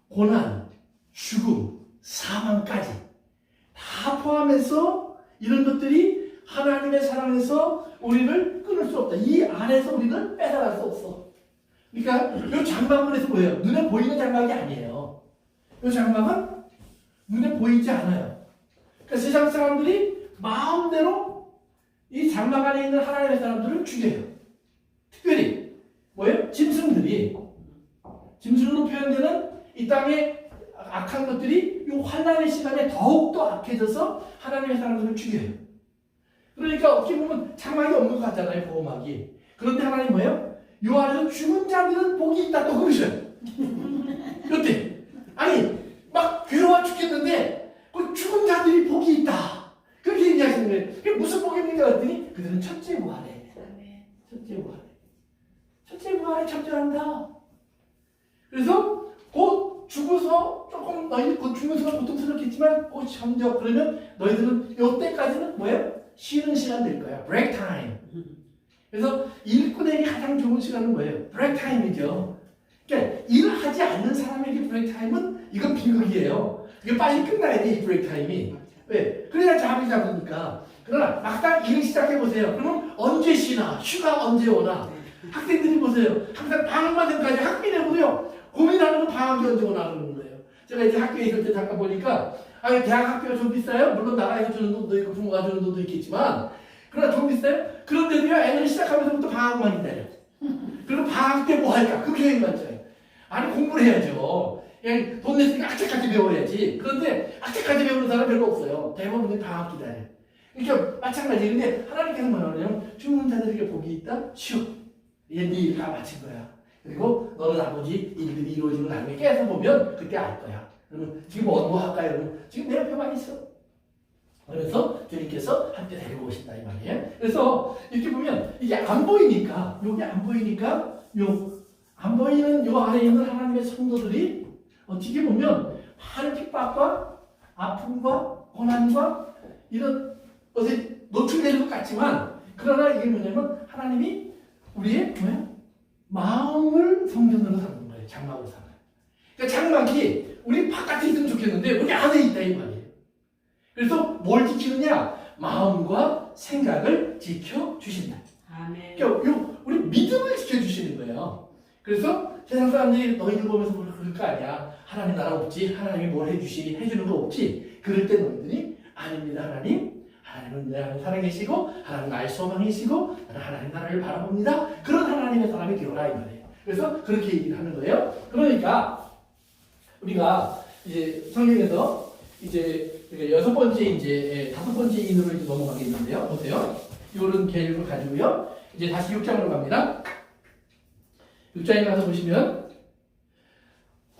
고난, 죽음, 사망까지 다 포함해서 이런 것들이 하나님의 사랑에서 우리를 끊을 수 없다. 이 안에서 우리를 뺏어갈 수 없어. 그러니까 이 장막은 그래서 뭐예요? 눈에 보이는 장막이 아니에요. 이 장막은 눈에 보이지 않아요. 그러니까 세상 사람들이 마음대로 이 장막 안에 있는 하나님의 사람들을 죽여요. 특별히 뭐예요? 짐승으로 표현되는 이 땅의 악한 것들이 이 환난의 시간에 더욱더 악해져서 하나님의 사람들을 죽여요. 그러니까 어떻게 보면 장막이 없는 것 같잖아요, 보호막이. 그런데 하나님 뭐예요? 요 안에서 죽은 자들은 복이 있다 또 그러셔요. 여태 아니 막 괴로워 죽겠는데 그 죽은 자들이 복이 있다 그렇게 얘기하시는 거예요. 그게 무슨 복입니까? 그랬더니 그들은 첫째 부활에 첫째 부활에 참전한다. 그래서 곧 죽어서 조금 너희 곧 죽으면서 고통스럽겠지만 곧 잠적 그러면 너희들은 이때까지는 뭐예요? 쉬는 시간 될 거야. 브레이크 타임. 그래서 일꾼에게 가장 좋은 시간은 뭐예요? 브레이크 타임이죠. 그러니까 일하지 않는 사람에게 브레이크 타임은 이건 비극이에요. 이게 빨리 끝나야 돼, 이 브레이크 타임이. 왜? 그래야 잠이 잡으니까. 그러나 막상 일을 시작해보세요. 그러면 언제 쉬나? 휴가 언제 오나? 학생들이 보세요. 항상 방학만 되면까지 학비내 보세요. 고민하는 건 방학이 언제 오나 그러는 거예요. 제가 이제 학교에 있을 때 잠깐 보니까 대학 학비가 좀 비싸요. 물론 나라에서 주는 돈도 있고 부모가 주는 돈도 있겠지만 그러나 좀 비싸요. 그런데도요 애들 시작하면서부터 방학만 기다려. 그리고 방학 때 뭐 할까? 그 계획 맞춰요. 아니 공부를 해야죠. 그냥 돈 냈으니까 악착같이 배워야지. 그런데 악착같이 배우는 사람 별로 없어요. 대부분이 방학 기다려. 그러니까 마찬가지. 근데 하나님께서 뭐냐면 죽는 자들에게 복이 있다? 쉬어. 얘 네 일 다 마친 거야. 그리고 너는 아버지 일들이 이루어지는 날에 깨서 보면 그때 알 거야. 그러면 지금 뭐 할까요? 그러면 지금 내 옆에만 있어. 그래서 주님께서 함께 데리고 오신다 이 말이에요. 그래서 이렇게 보면 이게 안 보이니까 여기 안 보이니까 안 보이는 요 아래에 있는 하나님의 성도들이 어떻게 보면 많은 핍박과 아픔과 고난과 이런 것에 노출되는 것 같지만 그러나 이게 뭐냐면 하나님이 우리의 마음을 성전으로 삼는 거예요. 장막으로 삼아요. 그러니까 장막이 우리 바깥에 있으면 좋겠는데 우리 안에 있다 이 말이에요. 그래서 뭘 지키느냐? 마음과 생각을 지켜주신다. 아멘. 그러니까 우리 믿음을 지켜주시는 거예요. 그래서 세상 사람들이 너희들 보면서 그럴 거 아니야. 하나님 나라 없지. 하나님이 뭘 해주는 거 없지. 그럴 때 너희들이 아닙니다. 하나님은 내 안에 살아계시고 하나님 나의 소망이시고 나는 하나님 나라를 바라봅니다. 그런 하나님의 사람이 되어라 이 말이에요. 그래서 그렇게 얘기를 하는 거예요. 그러니까 우리가 이제 성경에서 이제 여섯 번째 이제 다섯 번째 인으로 이제 넘어가겠는데요. 보세요. 이런 계획을 가지고요. 이제 다시 6장으로 갑니다. 6장에 가서 보시면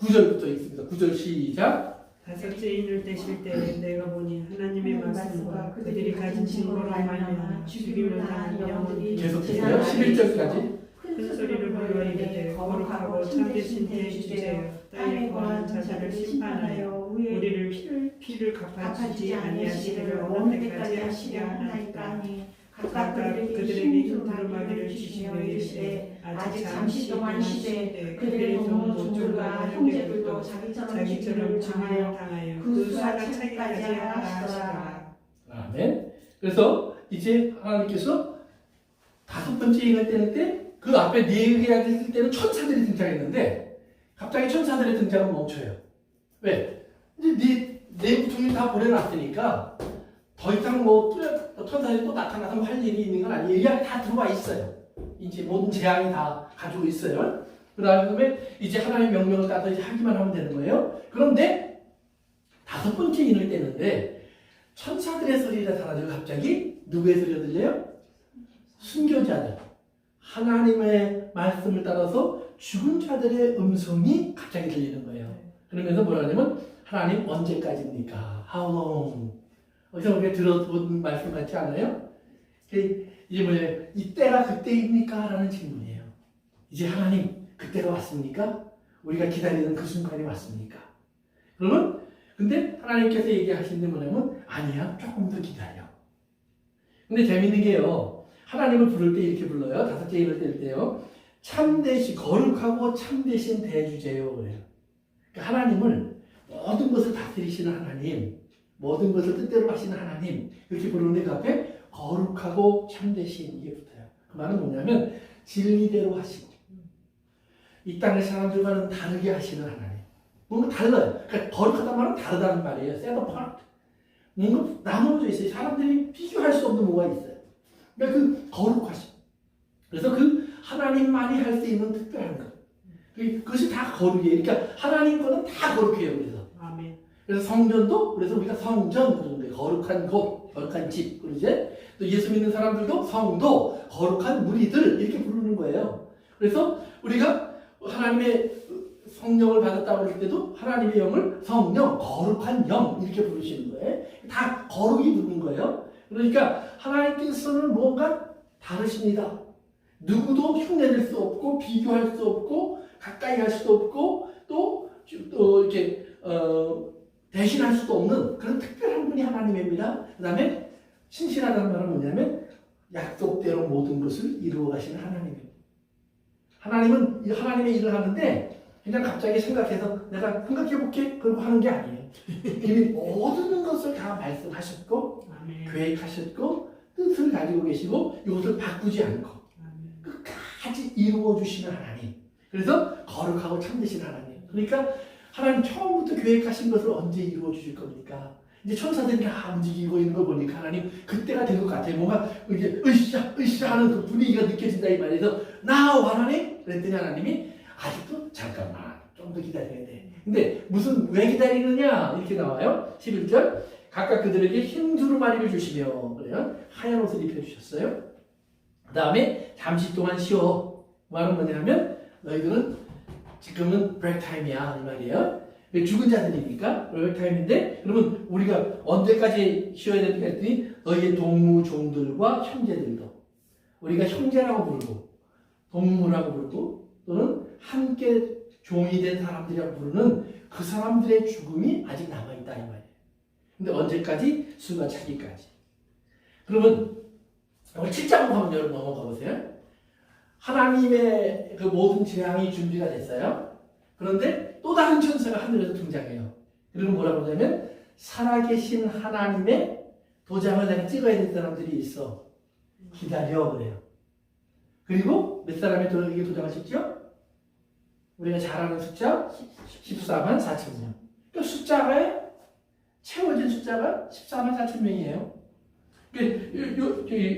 9절부터 있습니다. 9절 시작. 다섯째 인을 떼실 때 내가 보니 하나님의 말씀과 그들이 가진 증거로 말미암아 죽임을 당한 영혼들이 계속해서요. 11절까지. 큰 소리를 불러 이르되 거룩하고 참되신 대주제여 땅에 거하는 자들을 심판하여 우리를 피를 갚아주지 아니하시기를 어느 때까지 하시려 하나이까. 각각 그들에게 흰 두루마기를 주시며 이르시되 아직 잠시 동안 쉬되 그들의 동무종들과 형제들도 자기처럼 죽임을 당하여 그 수가 차기까지 하라 하시더라. 아멘. 그래서 이제 하나님께서 다섯 번째 인을 떼는 때 그 앞에 네 개가 됐을 때는 천사들이 등장했는데 갑자기 천사들의 등장은 멈춰요. 왜? 이제 네 부통이 다 보내놨으니까 더 이상 천사들이 또 나타나서 할 일이 있는 건 아니에요. 이야기 다 들어와 있어요. 이제 모든 재앙이 다 가지고 있어요. 그 다음에 이제 하나님의 명령을 따서 이제 하기만 하면 되는 거예요. 그런데 다섯 번째 인을 떼는데 천사들의 소리가 사라지고 갑자기 누구의 소리가 들려요? 순교자들. 하나님의 말씀을 따라서 죽은 자들의 음성이 갑자기 들리는 거예요. 그러면서 뭐라 하냐면 하나님 언제까지입니까? How long? 어디서 우리가 들어본 말씀 같지 않아요? 이제 뭐예요? 이때가 그때입니까? 라는 질문이에요. 이제 하나님 그때가 왔습니까? 우리가 기다리는 그 순간이 왔습니까? 그러면 근데 하나님께서 얘기하시는 게 뭐냐면 아니야 조금 더 기다려. 근데 재밌는 게요. 하나님을 부를 때 이렇게 불러요. 다섯째 인을 뗄 때요. 참되신 거룩하고 참되신 대주제요 그래요. 그러니까 하나님을 모든 것을 다스리시는 하나님, 모든 것을 뜻대로 하시는 하나님 이렇게 부르는데 그 앞에 거룩하고 참되신 이게 붙어요. 그 말은 뭐냐면 진리대로 하시고 이 땅의 사람들과는 다르게 하시는 하나님. 뭔가 달라요. 그러니까 거룩하다는 말은 다르다는 말이에요. set apart. 뭔가 나눠져 있어요. 사람들이 비교할 수 없는 뭐가 있어요. 그러니까 그 거룩하심. 그래서 그 하나님만이 할 수 있는 특별한 것. 그것이 다 거룩이에요. 그러니까 하나님 거는 다 거룩해요. 그래서. 아멘. 그래서 성전도 그래서 우리가 성전 그러는 거예요. 거룩한 곳, 거룩한 집, 그러지? 또 예수 믿는 사람들도 성도, 거룩한 무리들 이렇게 부르는 거예요. 그래서 우리가 하나님의 성령을 받았다고 할 때도 하나님의 영을 성령, 거룩한 영 이렇게 부르시는 거예요. 다 거룩이 부르는 거예요. 그러니까 하나님께서는 뭔가 다르십니다. 누구도 흉내낼 수 없고 비교할 수 없고 가까이 할 수도 없고 또 이렇게 대신할 수도 없는 그런 특별한 분이 하나님입니다. 그 다음에 신실하다는 말은 뭐냐면 약속대로 모든 것을 이루어 가시는 하나님입니다. 하나님은 하나님의 일을 하는데 그냥 갑자기 생각해서 내가 생각해볼게 그러고 하는 게 아니에요. 이미 모든 것을 다 말씀하셨고 계획하셨고 뜻을 가지고 계시고 이것을 바꾸지 않고 끝까지 이루어 주시는 하나님. 그래서 거룩하고 참되신 하나님. 그러니까 하나님 처음부터 계획하신 것을 언제 이루어 주실 겁니까? 이제 천사들이 다 움직이고 있는 걸 보니까 하나님 그때가 된 것 같아요. 뭔가 이제 으쌰 하는 그 분위기가 느껴진다 이 말에서 나와 하나님? 그랬더니 하나님이 아직도 잠깐만 좀 더 기다려야 돼. 근데 왜 기다리느냐 이렇게 나와요. 11절 각각 그들에게 흰 두루마리를 주시며 그래요. 하얀 옷을 입혀주셨어요. 그 다음에 잠시 동안 쉬어. 말은 뭐냐면 너희들은 지금은 브레이크 타임이야 이 말이에요. 죽은 자들이니까 브레이크 타임인데 그러면 우리가 언제까지 쉬어야 되는가 했더니 너희의 동무 종들과 형제들도 우리가 형제라고 부르고 동무라고 부르고 또는 함께 종이 된 사람들이라고 부르는 그 사람들의 죽음이 아직 남아있다 이 말이에요. 근데 언제까지? 수가 차기까지. 그러면 7장으로 한번 여러분 넘어가 보세요. 하나님의 그 모든 재앙이 준비가 됐어요. 그런데 또 다른 천사가 하늘에서 등장해요. 그리고 뭐라고 하냐면 살아계신 하나님의 도장을 내가 찍어야 될 사람들이 있어. 기다려 그래요. 그리고 몇 사람의 이게 도장을 찍죠? 우리가 잘 아는 숫자 14만 4천 명. 그러니까 숫자가 채워진 숫자가 14만 4천 명이에요.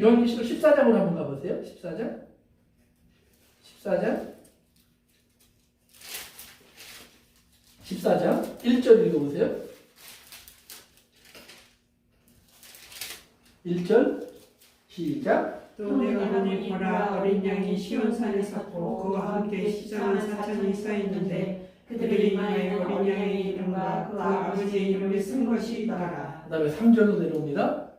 요한계시록 14장으로 한번 가보세요. 14장 1절 읽어보세요. 1절 시작. 또 내가 보니 보라 어린 양이 시온산에 섰고 그와 함께 14만 4천이 서 있는데 그들의 이마에 어린 양의 이름과 그 아버지의 이름을 쓴 것이 있더라. 그 다음에 3절로 내려옵니다.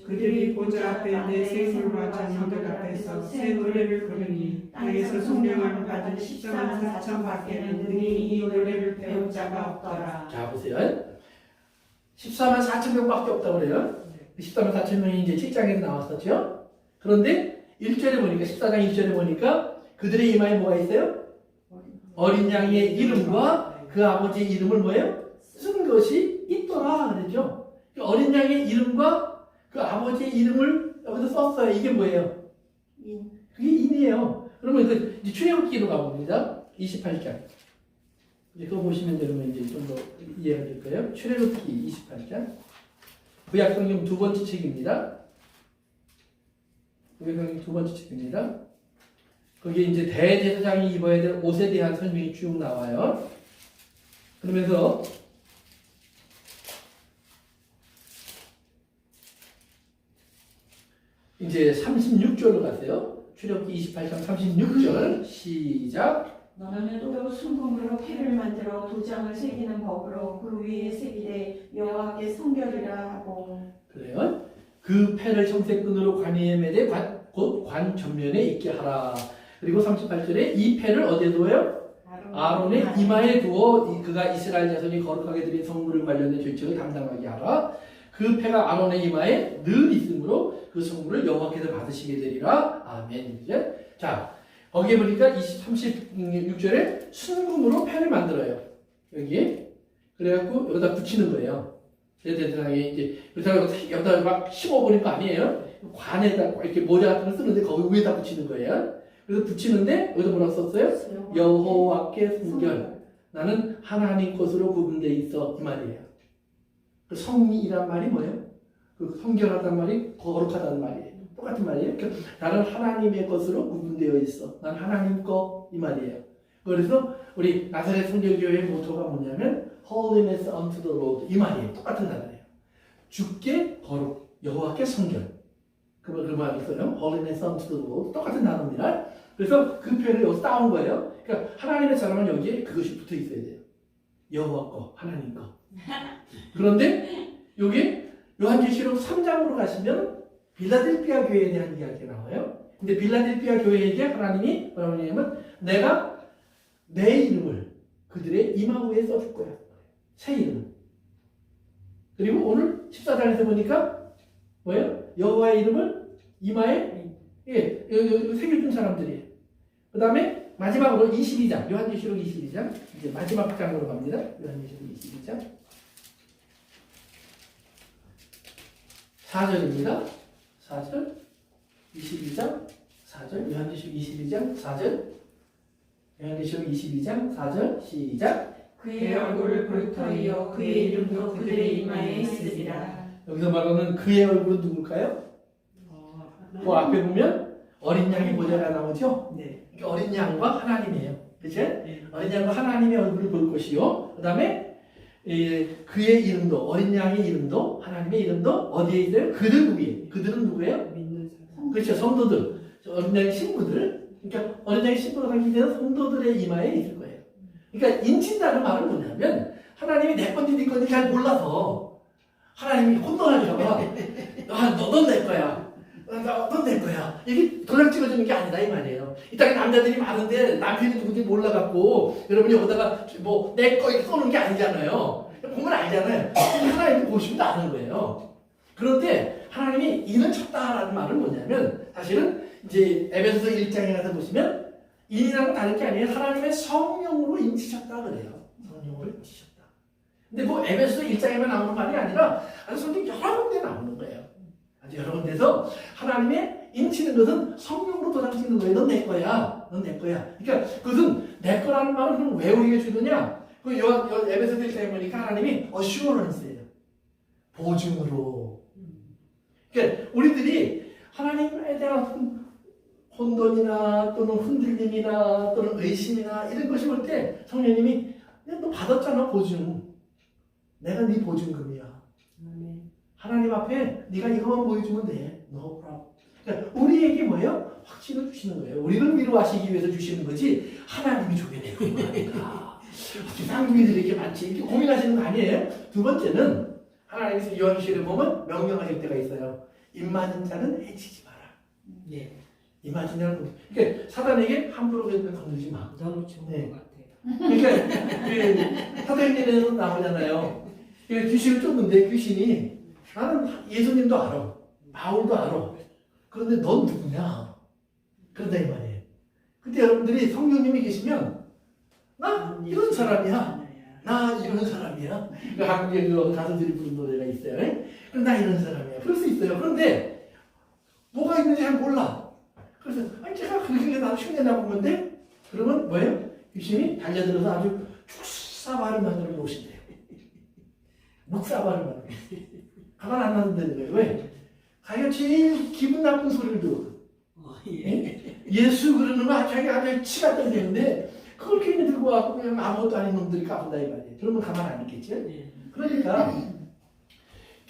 그들이 보좌 앞에 내 생물과 장로들 앞에서 새 노래를 부르니 땅에서 성령을 받은 14만 4천 밖에는 능히 이 노래를 배운 자가 없더라. 자 보세요. 14만 4천 명밖에 없다고 그래요. 14만 4천 명이 이제 7장에서 나왔었죠. 그런데 1절에 보니까 14장 1절에 보니까 그들의 이마에 뭐가 있어요? 어린 양의 이름과 그 아버지의 이름을 뭐예요? 쓴 것이 있더라 그랬죠. 어린 양의 이름과 그 아버지의 이름을 여기서 썼어요. 이게 뭐예요? 그게 인이에요. 그러면 그 출애굽기로 가봅니다. 28장. 이제 그거 보시면 여러분 이제 좀 더 이해가 될 거예요. 출애굽기 28장. 구약성경 두 번째 책입니다. 구약성경 두 번째 책입니다. 거기에 이제 대제사장이 입어야 될 옷에 대한 설명이 쭉 나와요. 그러면서 이제 36절로 가세요. 출애굽기 28장 36절 시작. 너는 또 순금으로 패를 만들어 도장을 새기는 법으로 그 위에 새기되 여호와께 성결이라 하고. 그래요. 그 패를 청색끈으로 관위에 매대 곧 관 전면에 있게 하라. 그리고 38절에 이 패를 어디에 두어요? 아론의 이마에 두어 그가 이스라엘 자손이 거룩하게 드린 성물을 관련된 죄책을 담당하게 하라. 그 패가 아론의 이마에 늘 있으므로 그 성물을 여호와께서 받으시게 되리라. 아멘. 이제 자 거기에 보니까 36절에 순금으로 패를 만들어요. 여기에 그래갖고 여기다 붙이는 거예요. 대대장에 이제 여기다 막 심어버린 거 아니에요. 관에다 이렇게 모자 같은 걸 쓰는데 거기 위에다 붙이는 거예요. 그래서 붙이는데 여기다 뭐라고 썼어요? 여호와께 순결. 나는 하나님 것으로 구분되어 있어 이 말이에요. 그 성이란 말이 뭐예요? 그 성결하단 말이 거룩하다는 말이에요. 똑같은 말이에요. 나는 하나님의 것으로 구분되어 있어. 난 하나님 거 이 말이에요. 그래서 우리 나사렛 성결교회의 모토가 뭐냐면 Holiness unto the Lord 이 말이에요. 똑같은 단어예요. 주께 거룩, 여호와께 성결. 그 말이 있어요. Holiness unto the Lord. 똑같은 단어입니다. 그래서 그 표현을 여기서 따온 거예요. 그러니까 하나님의 사랑은 여기에 그것이 붙어 있어야 돼요. 여호와 거, 하나님 거. 그런데 여기 요한계시록 3장으로 가시면 빌라델피아 교회에 대한 이야기가 나와요. 근데 빌라델피아 교회에게 하나님이 뭐라고 하냐면 내가 내 이름을 그들의 이마 위에 써줄 거야. 새 이름. 그리고 오늘 14장에서 보니까 뭐예요? 여호와의 이름을 이마에 새겨준 사람들이에요. 그 다음에 마지막으로 22장, 요한계시록 22장, 이제 마지막 장으로 갑니다. 요한계시록 22장 4절입니다. 4절, 22장 4절, 요한계시록 22장 4절, 요한계시록 22장 4절, 시작. 그의 얼굴을 볼터이요 그의 이름도 그들의 이마에 있으리라. 여기서 말하는 그의 얼굴은 누굴까요? 그 앞에 보면 어린 양의 모자가 나오죠? 네. 어린 양과 하나님이에요. 그치? 네. 어린 양과 하나님의 얼굴을 볼 것이요. 그 다음에 그의 이름도, 어린 양의 이름도, 하나님의 이름도 어디에 있어요? 그들 위에. 그들은 누구예요? 믿는 사람. 그렇죠. 성도들. 어린 양의 신부들. 그러니까 어린 양의 신부로 상징되는 성도들의 이마에 있을 거예요. 그러니까 인친다는 말은 뭐냐면 하나님이 내 건지 네 건지 잘 몰라서 하나님이 혼돈할까봐 넌 내 거야. 넌 내 거야. 이게 도장 찍어주는 게 아니다 이 말이에요. 이 땅에 남자들이 많은데 남편이 누군지 몰라갖고 여러분이 여기다가 뭐 내 거 이렇게 써놓은 게 아니잖아요. 보면 알잖아요. 하나님이 보시면 아는 거예요. 그런데 하나님이 인을 쳤다라는 말은 뭐냐면 사실은 이제 에베소서 1장에 가서 보시면 인이랑은 다른 게 아니에요. 하나님의 성령으로 인치셨다 그래요. 성령으로 인치셨다. 근데 뭐 에베소서 1장에만 나오는 말이 아니라 아주 성경 여러 군데 나오는 거예요. 아주 여러 군데서 하나님의 인치는 것은 성령으로 도장 찍는 거예요. 넌 내 거야. 넌 내 거야. 그러니까 그것은 내 거라는 말은 그럼 왜 우리에게 주느냐? 그 에베소서 1장에 보니까 하나님이 assurance예요. 보증으로. 그러니까 우리들이 하나님에 대한 혼돈이나 또는 흔들림이나 또는 의심이나 이런 것이 올 때 성령님이 너 받았잖아 보증. 내가 네 보증금이야. 하나님 앞에 네가 이것만 보여주면 돼. No problem. 그러니까 우리에게 뭐예요? 확신을 주시는 거예요. 우리를 위로하시기 위해서 주시는 거지 하나님이 주게 되는 거 아닌가. 쌍둥이들이 이렇게 많지 이렇게 고민하시는 거 아니에요? 두 번째는 하나님께서 요한계시록에 보면 명령하실 때가 있어요. 입맞은 자는 해치지 마라. 네. 입맞은 자는 그러니까 사단에게 함부로 건들지 마. 너무 좋은 네. 것 같아요. 그러니까 그 사도행전에서 나오잖아요. 귀신을 쫓는데 귀신이 나는 예수님도 알아. 바울도 알아. 그런데 넌 누구냐? 그런다 이 말이에요. 그때 여러분들이 성령님이 계시면 나 이런 사람이야. 나 이런 사람이야. 그 한국에 그 가수들이 부른 노래가 있어요. 그럼 나 이런 사람이야. 그럴 수 있어요. 그런데 뭐가 있는지 잘 몰라. 그래서 아니 제가 그렇게 나도 흉내 나본 건데 그러면 뭐예요? 귀신이 달려들어서 아주 축사발을 만들어 놓으신대요. 묵사발을 만들어. 가만 안 놔둔다는 거예요. 왜? 자기가 제일 기분 나쁜 소리를 들어. 예수 그러는 거 자기가 아주 치가 떨리는데 그걸 괜히 들고 와서 그냥 아무것도 아닌 놈들이 까분다 이 말이에요. 그러면 가만 안 있겠죠? 그러니까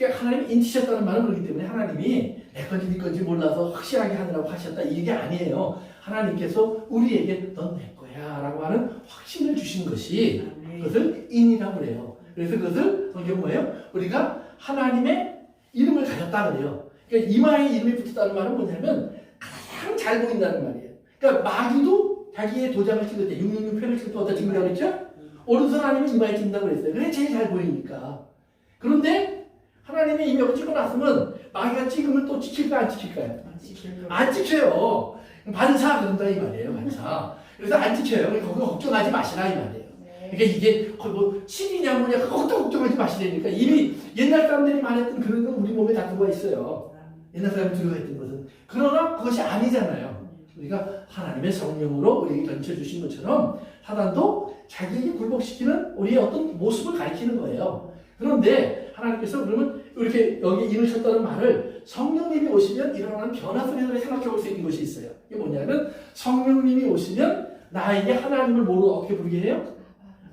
하나님이 인치셨다는 말은 그렇기 때문에 하나님이 내 건지 네 건지 몰라서 확실하게 하느라고 하셨다 이게 아니에요. 하나님께서 우리에게 넌 내 거야 라고 하는 확신을 주신 것이 그것을 인이라고 그래요. 그래서 그것을 성경 뭐예요? 우리가 하나님의 이름을 가졌다 그래요. 그러니까 이마에 이름이 붙었다는 말은 뭐냐면 가장 잘 보인다는 말이에요. 그러니까 마귀도 자기의 도장을 찍을 때 666표를 찍을 때 어디다 찍는다고 그랬죠? 오른손 아니면 이마에 찍는다고 그랬어요. 그게 제일 잘 보이니까. 그런데 하나님의 이마를 찍어놨으면 마귀가 찍으면 또 찍힐까 안 찍힐까요? 안 찍혀요. 반사 그런다 이 말이에요. 반사. 그래서 안 찍혀요. 그거 걱정하지 마시라 이 말이에요. 그러니까 이게 거의 뭐 신이냐 뭐냐 그것도 걱정하지 마시라니까 이미 옛날 사람들이 말했던 그런 건 우리 몸에 다 들어와 있어요. 옛날 사람이 두려워했던 것은. 그러나 그것이 아니잖아요. 우리가 하나님의 성령으로 우리에게 던져주신 것처럼 사단도 자기에게 굴복시키는 우리의 어떤 모습을 가리키는 거예요. 그런데 하나님께서 그러면 이렇게 여기 인을 쳤다는 말을 성령님이 오시면 일어나는 변화 속에서 생각해 볼 수 있는 것이 있어요. 이게 뭐냐면 성령님이 오시면 나에게 하나님을 뭐로 어떻게 부르게 해요?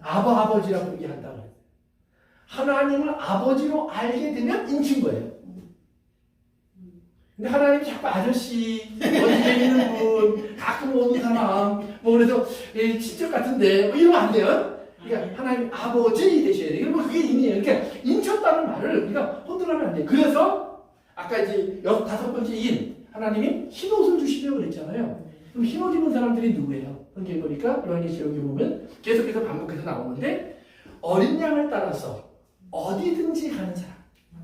아버지라 부르게 한다고 해요. 하나님을 아버지로 알게 되면 인친 거예요. 근데 하나님이 자꾸 아저씨, 어디 계시는 분, 가끔 오는 사람, 뭐 그래서 친척 같은데 뭐 이러면 안 돼요. 그러니까 하나님 아버지 되셔야 돼요. 그러면 그게 인이에요. 그러니까 인쳤다는 말을 우리가 혼돈하면 안 돼요. 그래서 아까 이제 다섯 번째 인, 하나님이 흰옷을 주시려고 그랬잖아요. 그럼 흰옷 입은 사람들이 누구예요? 성경에 보니까 요한계시록에 보면 계속해서 반복해서 나오는데 어린 양을 따라서 어디든지 가는 사람.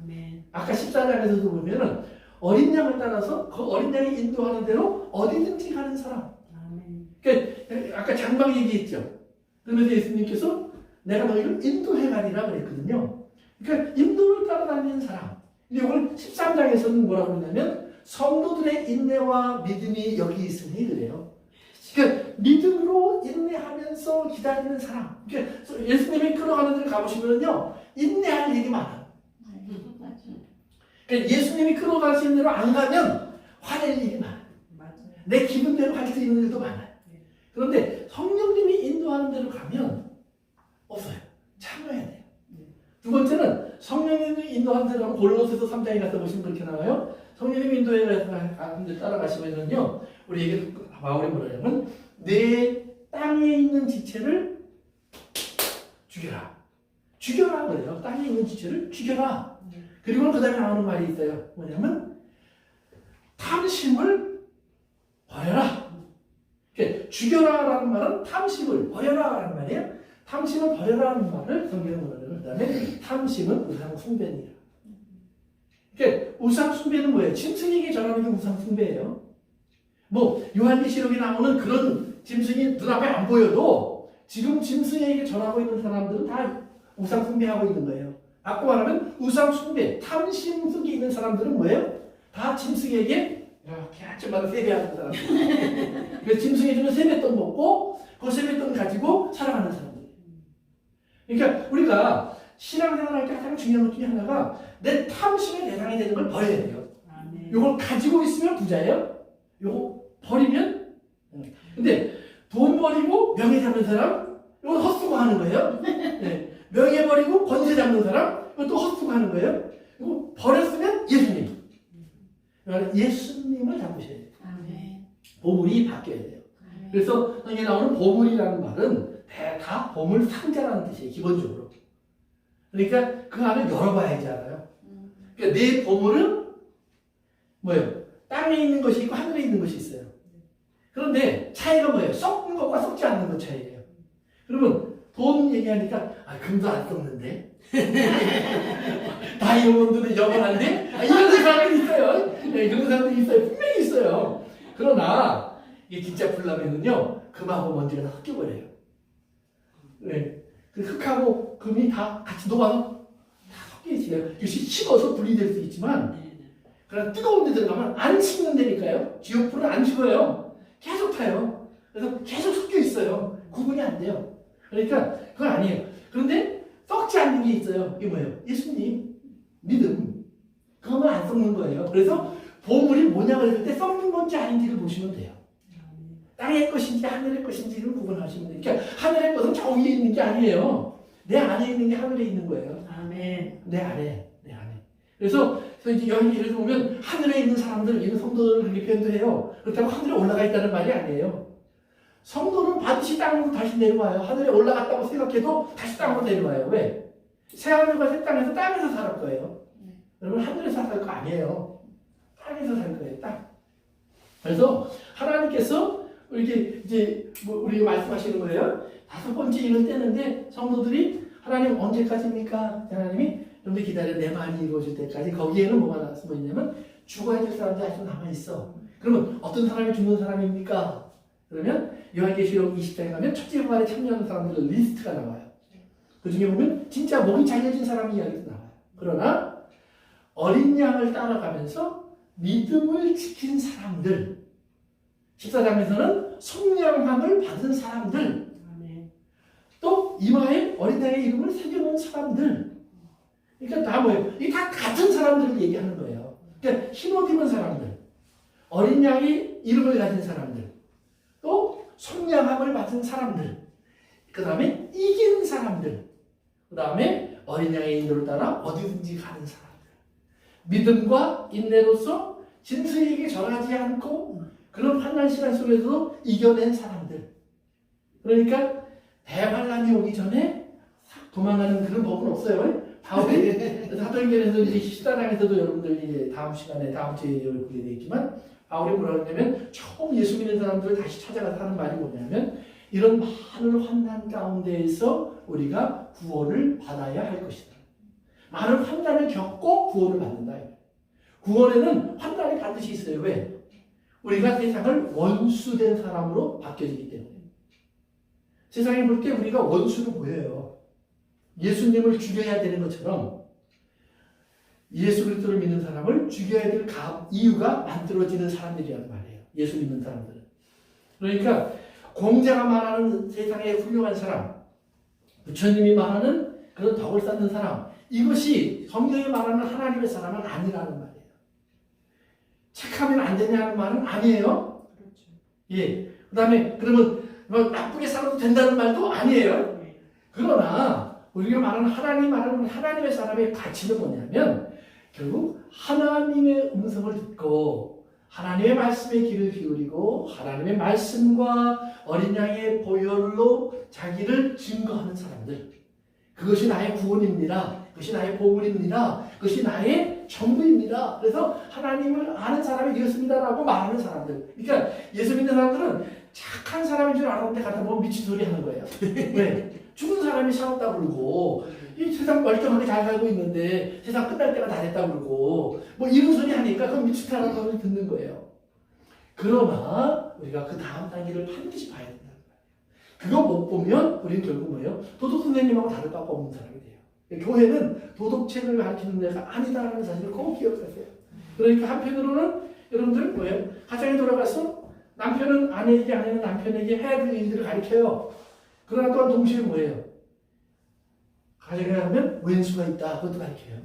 아멘. 아까 14장에서도 보면은 어린 양을 따라서 그 어린 양이 인도하는 대로 어디든지 가는 사람. 아멘. 그러니까 아까 장막 얘기했죠. 그러면서 예수님께서 내가 너희를 인도해 가리라 그랬거든요. 그러니까 인도를 따라다니는 사람. 근데 오늘 13장에서는 뭐라고 그러냐면 성도들의 인내와 믿음이 여기 있으니 그래요. 그러니까 믿음으로 인내하면서 기다리는 사람. 그러니까 예수님이 끌어가는 데를 가보시면요, 인내할 일이 많아요. 그러니까 예수님이 끌어가시는 대로 안 가면 화낼 일이 많아요. 맞아요. 내 기분대로 할 수 있는 일도 많아요. 그런데 성령님이 인도하는 대로 가면 없어요. 참아야 돼요. 두 번째는 성령님이 인도하는 대로 가면 골로새서 3장에 가서 보시면 그렇게 나와요. 성령님이 인도해 가는데 따라가시면요, 우리에게 바울이 뭐라냐면 내 땅에 있는 지체를 죽여라. 죽여라 그래요. 땅에 있는 지체를 죽여라. 그리고 그 다음에 나오는 말이 있어요. 뭐냐면 탐심을 버려라. 그러니까 죽여라라는 말은 탐심을 버려라라는 말이에요. 탐심을 버려라는 말을 성경에 뭐라고요? 그 다음에 탐심은 우상 숭배니라. 그러니까 우상 숭배는 뭐예요? 짐승에게 절하는 게 우상 숭배예요. 뭐 요한계시록에 나오는 그런 짐승이 눈앞에 안 보여도 지금 짐승에게 절하고 있는 사람들은 다 우상 숭배하고 있는 거예요. 바꿔 말하면 우상 숭배, 탐심 속에 있는 사람들은 뭐예요? 다 짐승에게 이렇게 아침마다 세배하는 사람들. 그래서 짐승이 주는 세뱃돈 먹고 그 세뱃돈 가지고 살아가는 사람들. 그러니까 우리가 신앙생활할 때 가장 중요한 것 중에 하나가 내 탐심의 대상이 되는 걸 버려야 돼요. 이걸 가지고 있으면 부자예요. 이거 버리면. 근데 돈 버리고 명예 잡는 사람, 이건 헛수고 하는 거예요. 네. 명예 버리고 권세 잡는 사람, 이것도 헛수고 하는 거예요. 이거 버렸으면 예수님. 그러니까 예수님을 잡으셔야 돼요. 보물이 바뀌어야 돼요. 그래서 여기 나오는 보물이라는 말은 다 보물 상자라는 뜻이에요. 기본적으로. 그러니까 그 안을 열어봐야지 알아요. 그러니까 내 보물은 뭐예요? 땅에 있는 것이 있고 하늘에 있는 것이 있어요. 그런데 차이가 뭐예요? 썩는 것과 썩지 않는 것 차이예요. 그러면 돈 얘기하니까 금도 안 썩는데 다이아몬드는 영원한데 이런 사람들이 있어요. 네, 그런 사람들이 있어요. 분명히 있어요. 그러나 이게 진짜 불나면은요, 금하고 먼지가 다 섞여버려요. 네. 그 흙하고 금이 다 같이 녹아서 다 섞여 있어요. 이것이 식어서 분리될 수 있지만, 그러나 뜨거운 데 들어가면 안 식는 데니까요. 지옥불은 안 식어요. 계속 타요. 그래서 계속 섞여 있어요. 구분이 안 돼요. 그러니까 그건 아니에요. 그런데 썩지 않는 게 있어요. 이게 뭐예요? 예수님, 믿음. 그거는 안 썩는 거예요. 그래서 보물이 뭐냐 그랬을 때 썩는 건지 아닌지를 보시면 돼요. 땅의 것인지 하늘의 것인지를 구분하시면 돼요. 그러니까 하늘의 것은 저 위에 있는 게 아니에요. 내 안에 있는 게 하늘에 있는 거예요. 아멘. 내 안에. 그래서 이제 요한계시록에 보면 하늘에 있는 사람들, 이런 성도들을 그렇게 표현도 해요. 그렇다고 하늘에 올라가 있다는 말이 아니에요. 성도는 반드시 땅으로 다시 내려와요. 하늘에 올라갔다고 생각해도 다시 땅으로 내려와요. 왜? 새하늘과 새 땅에서 땅에서 살 거예요. 여러분 하늘에서 살 거 아니에요. 땅에서 살 거예요. 땅. 그래서 하나님께서 이렇게 이제 뭐 우리가 말씀하시는 거예요. 다섯 번째 일을 떼는데 성도들이 하나님 언제까지입니까? 하나님이 좀 더 기다려 내 말이 이루어질 때까지. 거기에는 뭐가 숨어 있냐면 죽어야 될 사람들이 아직도 남아있어. 그러면 어떤 사람이 죽는 사람입니까? 그러면 요한계시록 20장에 가면 첫째 부활에 참여하는 사람들의 리스트가 나와요. 그 중에 보면 진짜 목이 잘려진 사람 이야기도 나와요. 그러나 어린 양을 따라가면서 믿음을 지킨 사람들, 14장에서는 속량함을 받은 사람들, 또 이마에 어린 양의 이름을 새겨놓은 사람들. 그러니까 다 뭐예요? 이게 다 같은 사람들을 얘기하는 거예요. 그러니까 흰옷 입은 사람들, 어린 양의 이름을 가진 사람들, 또 속량함을 받은 사람들, 그 다음에 이긴 사람들, 그 다음에 어린 양의 인도를 따라 어디든지 가는 사람들. 믿음과 인내로서 진수에게 절하지 않고 그런 환난 시간 속에서도 이겨낸 사람들. 그러니까 대환란이 오기 전에 싹 도망가는 그런 법은 없어요. 바울이 사도행전에서 이제 십사장에서도 여러분들 이제 다음 시간에 다음 주에 보게 되겠지만 바울이 뭐라고 했냐면 처음 예수 믿는 사람들을 다시 찾아가서 하는 말이 뭐냐면 이런 많은 환난 가운데에서 우리가 구원을 받아야 할 것이다. 많은 환난을 겪고 구원을 받는다. 구원에는 환난이 반드시 있어요. 왜? 우리가 세상을 원수된 사람으로 바뀌어지기 때문에. 세상에 볼 때 우리가 원수로 보여요. 예수님을 죽여야 되는 것처럼 예수 그리스도를 믿는 사람을 죽여야 될 이유가 만들어지는 사람들이란 말이에요. 예수 믿는 사람들은. 그러니까 공자가 말하는 세상의 훌륭한 사람, 부처님이 말하는 그런 덕을 쌓는 사람, 이것이 성경이 말하는 하나님의 사람은 아니라는 말이에요. 착하면 안 되냐는 말은 아니에요. 그렇죠. 예. 그 다음에 그러면 뭐 나쁘게 살아도 된다는 말도 아니에요. 그러나 우리가 말하는 하나님 말하는 하나님의 사람의 가치는 뭐냐면 결국 하나님의 음성을 듣고 하나님의 말씀에 귀를 기울이고 하나님의 말씀과 어린 양의 보혈로 자기를 증거하는 사람들. 그것이 나의 구원입니다. 그것이 나의 보물입니다. 그것이 나의 전부입니다. 그래서 하나님을 아는 사람이 되었습니다라고 말하는 사람들. 그러니까 예수 믿는 사람들은 착한 사람인 줄 알았는데 가다 보면 미친 소리 하는 거예요. 왜? 죽은 사람이 살았다 그러고 이 세상 멀쩡하게 잘 살고 있는데 세상 끝날 때가 다 됐다 그러고 뭐 이런 소리 하니까 그건 미친다는 소리 듣는 거예요. 그러나 우리가 그 다음 단계를 반드시 봐야 된다는 거예요. 그거 못 보면 우리는 결국 뭐예요? 도덕 선생님하고 다를 바가 없는 사람이 돼요. 교회는 도덕책을 가르치는 데가 아니다라는 사실을 꼭 기억하세요. 그러니까 한편으로는 여러분들 뭐예요? 가정에 돌아가서 남편은 아내에게, 아내는 남편에게 해야 될 일들을 가르쳐요. 그러나 또한 동시에 뭐예요? 가정에 가면 왼수가 있다. 그것도 가르쳐요.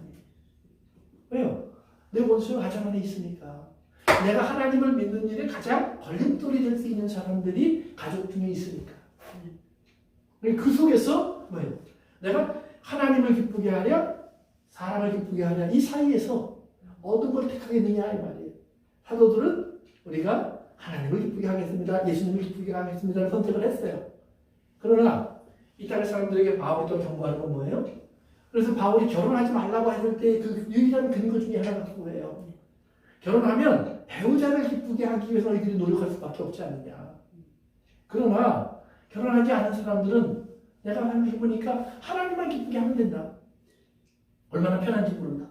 왜요? 내 원수가 가정 안에 있으니까. 내가 하나님을 믿는 일에 가장 걸림돌이 될 수 있는 사람들이 가족 중에 있으니까. 그 속에서 뭐예요? 내가 하나님을 기쁘게 하랴, 사람을 기쁘게 하랴, 이 사이에서 어떤 걸 택하겠느냐 이 말이에요. 사도들은 우리가 하나님을 기쁘게 하겠습니다, 예수님을 기쁘게 하겠습니다를 선택을 했어요. 그러나 이 땅의 사람들에게 바울이 또 경고하는 건 뭐예요? 그래서 바울이 결혼하지 말라고 했을 때 그 유일한 근거 중에 하나가 그거예요. 결혼하면 배우자를 기쁘게 하기 위해서 너희들이 노력할 수밖에 없지 않느냐. 그러나 결혼하지 않은 사람들은 내가 해보니까 하나님만 기쁘게 하면 된다. 얼마나 편한지 모른다.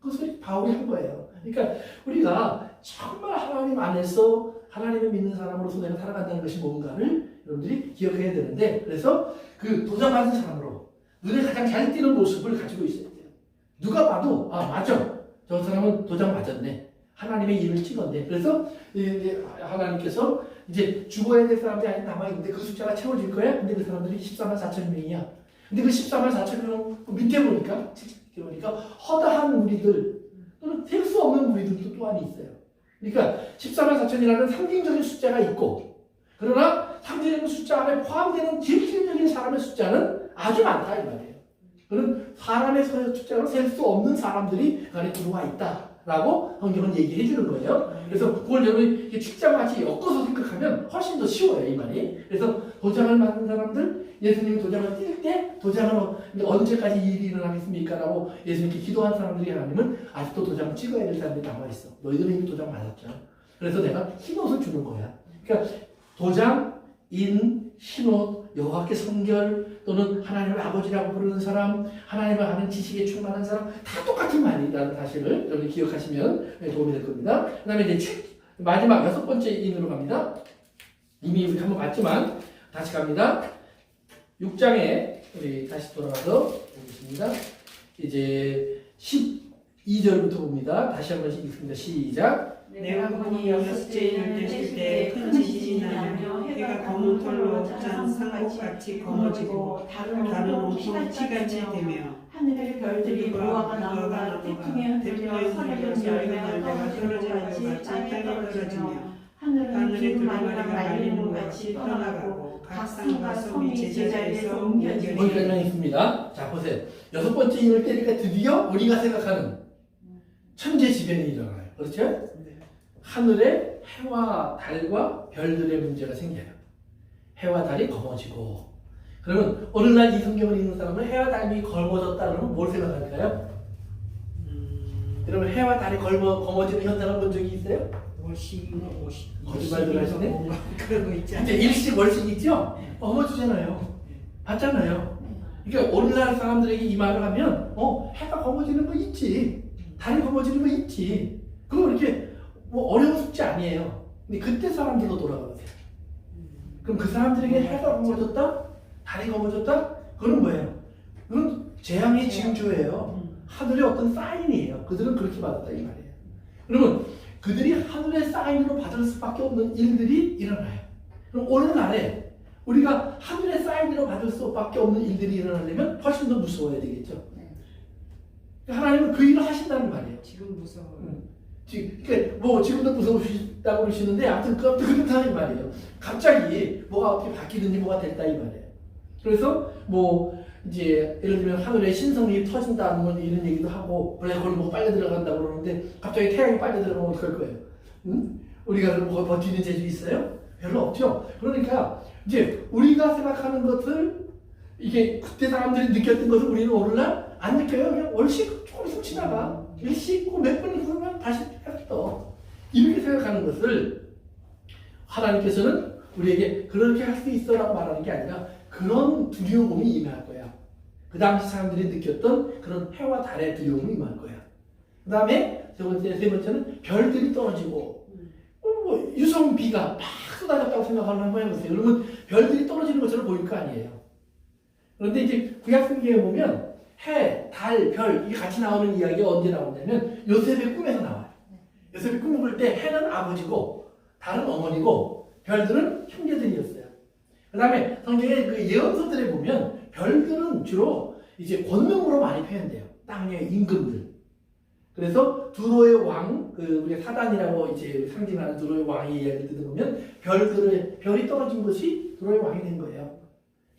그것을 바울이 한 거예요. 그러니까 우리가 정말 하나님 안에서 하나님을 믿는 사람으로서 내가 살아간다는 것이 뭔가를 여러분들이 기억해야 되는데, 그래서 그 도장 맞은 사람으로 눈에 가장 잘 띄는 모습을 가지고 있어야 돼요. 누가 봐도 아 맞아, 저 사람은 도장 맞았네, 하나님의 일을 찍었네. 그래서 이제 하나님께서 이제 죽어야 될 사람들이 아직 남아있는데 그 숫자가 채워질 거야. 근데 그 사람들이 14만 4천 명이야. 근데 그 14만 4천 명 밑에 보니까 허다한 무리들 또는 셀 수 없는 무리들도 또한 있어요. 그러니까 14만 4천이라는 상징적인 숫자가 있고, 그러나 상징적인 숫자 안에 포함되는 실질적인 사람의 숫자는 아주 많다 이 말이에요. 그런 사람의 숫자로 셀 수 없는 사람들이 그 안에 들어와 있다 라고 성경은 얘기해 주는 거예요. 그래서 그걸 여러분이 책자같이 엮어서 생각하면 훨씬 더 쉬워요 이 말이. 그래서 도장을 맞는 사람들, 예수님이 도장을 띌 때 도장은 언제까지 이 일이 일어나겠습니까? 라고 예수님께 기도한 사람들이 하나님은 아직도 도장을 찍어야 될 사람들이 남아있어. 너희들은 이미 도장 맞았죠. 그래서 내가 흰옷을 주는 거야. 그러니까 도장, 인, 흰옷, 여호와께 성결, 또는 하나님을 아버지라고 부르는 사람, 하나님을 아는 지식에 충만한 사람, 다 똑같은 말이라는 사실을 여러분이 기억하시면 도움이 될 겁니다. 그 다음에 이제 마지막 6번째 인으로 갑니다. 이미 우리 한번 봤지만 다시 갑니다. 6장에 우리 다시 돌아가서 보겠습니다. 이제 12절부터 봅니다. 다시 한 번씩 읽습니다. 시작. 내가 보니 여섯째 인을 뗄 때 큰 지진이 나며 해가 검은 털로 짠 상옥같이 검어지고 다른 옷은 피같이 되며 하늘의 별들이 무화과 나무가 태풍에 흔들려 서리는 열매가 떨어지는 것 같이 땅에 떨어지며 하늘은 하늘의 두루마리가 말리는 것 같이 떠나가고 각 산과 섬이 제자리에서 옮겨지니. 거기까지만 있습니다. 자, 보세요. 6번째 인을 때리니까 드디어 우리가 생각하는 천재지변이 일어나요. 그렇죠? 네. 하늘에 해와 달과 별들의 문제가 생겨요. 해와 달이 검어지고. 그러면 어느 날 이 성경을 읽는 사람은 해와 달이 검어졌다 그러면 뭘 생각할까요? 여러분 해와 달이 검어지는 현상을 본 적이 있어요? 거짓말들 하시네? 그런 거 있지 이제 않아요? 일시월식 있죠? 검어지잖아요. 봤잖아요. 그러니까 오늘날 사람들에게 이 말을 하면 해가 검어지는 거 있지. 달이 검어지는 거 있지. 그거 이렇게 뭐 어려운 숙제 아니에요. 근데 그때 사람들로 돌아가세요. 그럼 그 사람들에게 해가 검어졌다? 달이 검어졌다? 그건 뭐예요? 그건 재앙의 징조예요. 하늘의 어떤 사인이에요. 그들은 그렇게 받았다 이 말이에요. 그러면 그들이 하늘의 사인으로 받을 수밖에 없는 일들이 일어나요. 그럼 오늘날에 우리가 하늘의 사인으로 받을 수밖에 없는 일들이 일어나려면 훨씬 더 무서워야 되겠죠. 하나님은 그 일을 하신다는 말이에요. 지금 무서워요. 그러니까 뭐 지금도 무서우시다고 그러시는데 아무튼 그렇다는 말이에요. 갑자기 뭐가 어떻게 바뀌든지 뭐가 됐다 이 말이에요. 그래서 뭐 이제 예를 들면 하늘에 신성이 터진다는 건 이런 얘기도 하고 블랙홀 뭐 빨려 들어간다고 그러는데 갑자기 태양이 빨려 들어가면 어떡할 거예요? 응? 우리가 그럼 뭐 버티는 재주 있어요? 별로 없죠. 그러니까 이제 우리가 생각하는 것을 이게 그때 사람들이 느꼈던 것을 우리는 오늘날 안 느껴요. 그냥 월씩 조금씩 지나가. 일씩 몇 분 후면 다시 했어. 이렇게 생각하는 것을 하나님께서는 우리에게 그렇게 할 수 있어라고 말하는 게 아니라 그런 두려움이 임할 거야. 그 당시 사람들이 느꼈던 그런 해와 달의 두려움이 임할 거야. 그 다음에 세 번째는 별들이 떨어지고 뭐 유성비가 막 쏟아졌다고 생각하는 한번 해보세요. 그러면 별들이 떨어지는 것처럼 보일 거 아니에요. 그런데 이제 구약성경에 보면 해, 달, 별 이게 같이 나오는 이야기가 언제 나오냐면 요셉의 꿈에서 나와요. 요셉이 꿈을 꿀 때 해는 아버지고 달은 어머니고 별들은 형제들이었어요. 그 다음에 성경의 그 예언서들에 보면 별들은 주로 이제 권능으로 많이 표현돼요. 땅의 임금들. 그래서 두로의 왕, 우리가 사단이라고 이제 상징하는 두로의 왕의 이야기를 들어보면 별이 떨어진 것이 두로의 왕이 된 거예요.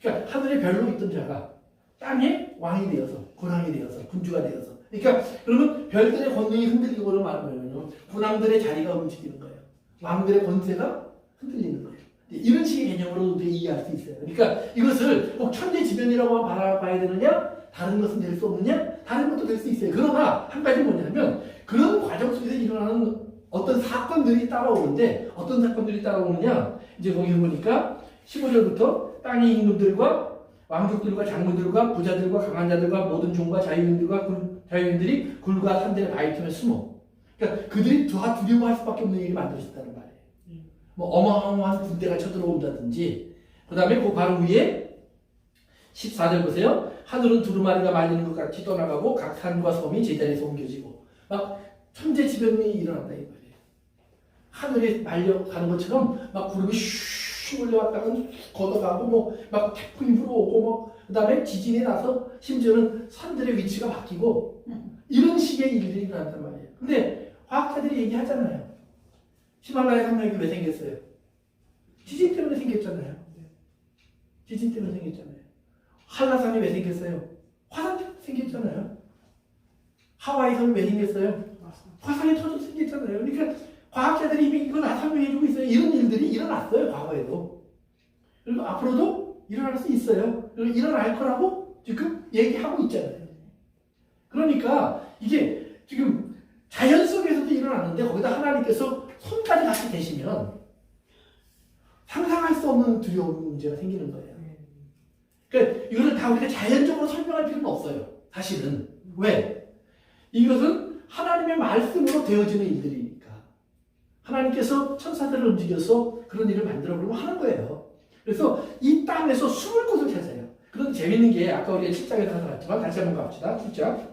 그러니까 하늘에 별로 있던 자가 땅에 왕이 되어서 군왕이 되어서 군주가 되어서 그러니까 그러면 별들의 권능이 흔들리고 말하면 군왕들의 자리가 움직이는 거예요. 왕들의 권세가 흔들리는 거예요. 이런 식의 개념으로 우리가 이해할 수 있어요. 그러니까 이것을 꼭 천재지변이라고 바라봐야 되느냐 다른 것은 될 수 없느냐 다른 것도 될 수 있어요. 그러나 한 가지 뭐냐면 그런 과정 속에서 일어나는 어떤 사건들이 따라오는데 어떤 사건들이 따라오느냐 이제 거기 보니까 15절부터 땅의 임금들과 왕족들과 장군들과 부자들과 강한 자들과 모든 종과 자유인들이 굴과 산들의 바위 틈에 숨어. 그러니까 그들이 다 두려워할 수밖에 없는 일이 만들어졌다는 말이에요. 뭐 어마어마한 군대가 쳐들어온다든지 그 다음에 그 바로 위에 14절 보세요. 하늘은 두루마리가 말리는 것 같이 떠나가고 각 산과 섬이 제자리에서 옮겨지고 막 천재지변이 일어난다 이 말이에요. 하늘에 말려가는 것처럼 막 구름이 슉 올려왔다가 걷어가고 뭐 막 태풍이 불어오고 뭐 그다음에 지진이 나서 심지어는 산들의 위치가 바뀌고 이런 식의 일들이 일어난단 말이에요. 근데 과학자들이 얘기하잖아요. 히말라야 산맥이 왜 생겼어요? 지진 때문에 생겼잖아요. 지진 때문에 생겼잖아요. 한라산이 왜 생겼어요? 화산 때문에 생겼잖아요. 하와이 섬이 왜 생겼어요? 화산이 터져서 생겼잖아요. 그러니까 과학자들이 이미 이걸 다 설명해주고 있어요. 이런 일들이 일어났어요. 과거에도. 그리고 앞으로도 일어날 수 있어요. 그리고 일어날 거라고 지금 얘기하고 있잖아요. 그러니까 이게 지금 자연 속에서도 일어나는데 거기다 하나님께서 손까지 같이 계시면 상상할 수 없는 두려운 문제가 생기는 거예요. 그러니까 이거를 다 우리가 자연적으로 설명할 필요는 없어요. 사실은. 왜? 이것은 하나님의 말씀으로 되어지는 일들이니까. 하나님께서 천사들을 움직여서 그런 일을 만들어 보려고 하는 거예요. 그래서 이 땅에서 숨을 곳을 찾아요. 그런 재밌는 게 아까 우리가 7장에서 나왔지만 다시 한번 갑시다. 7장.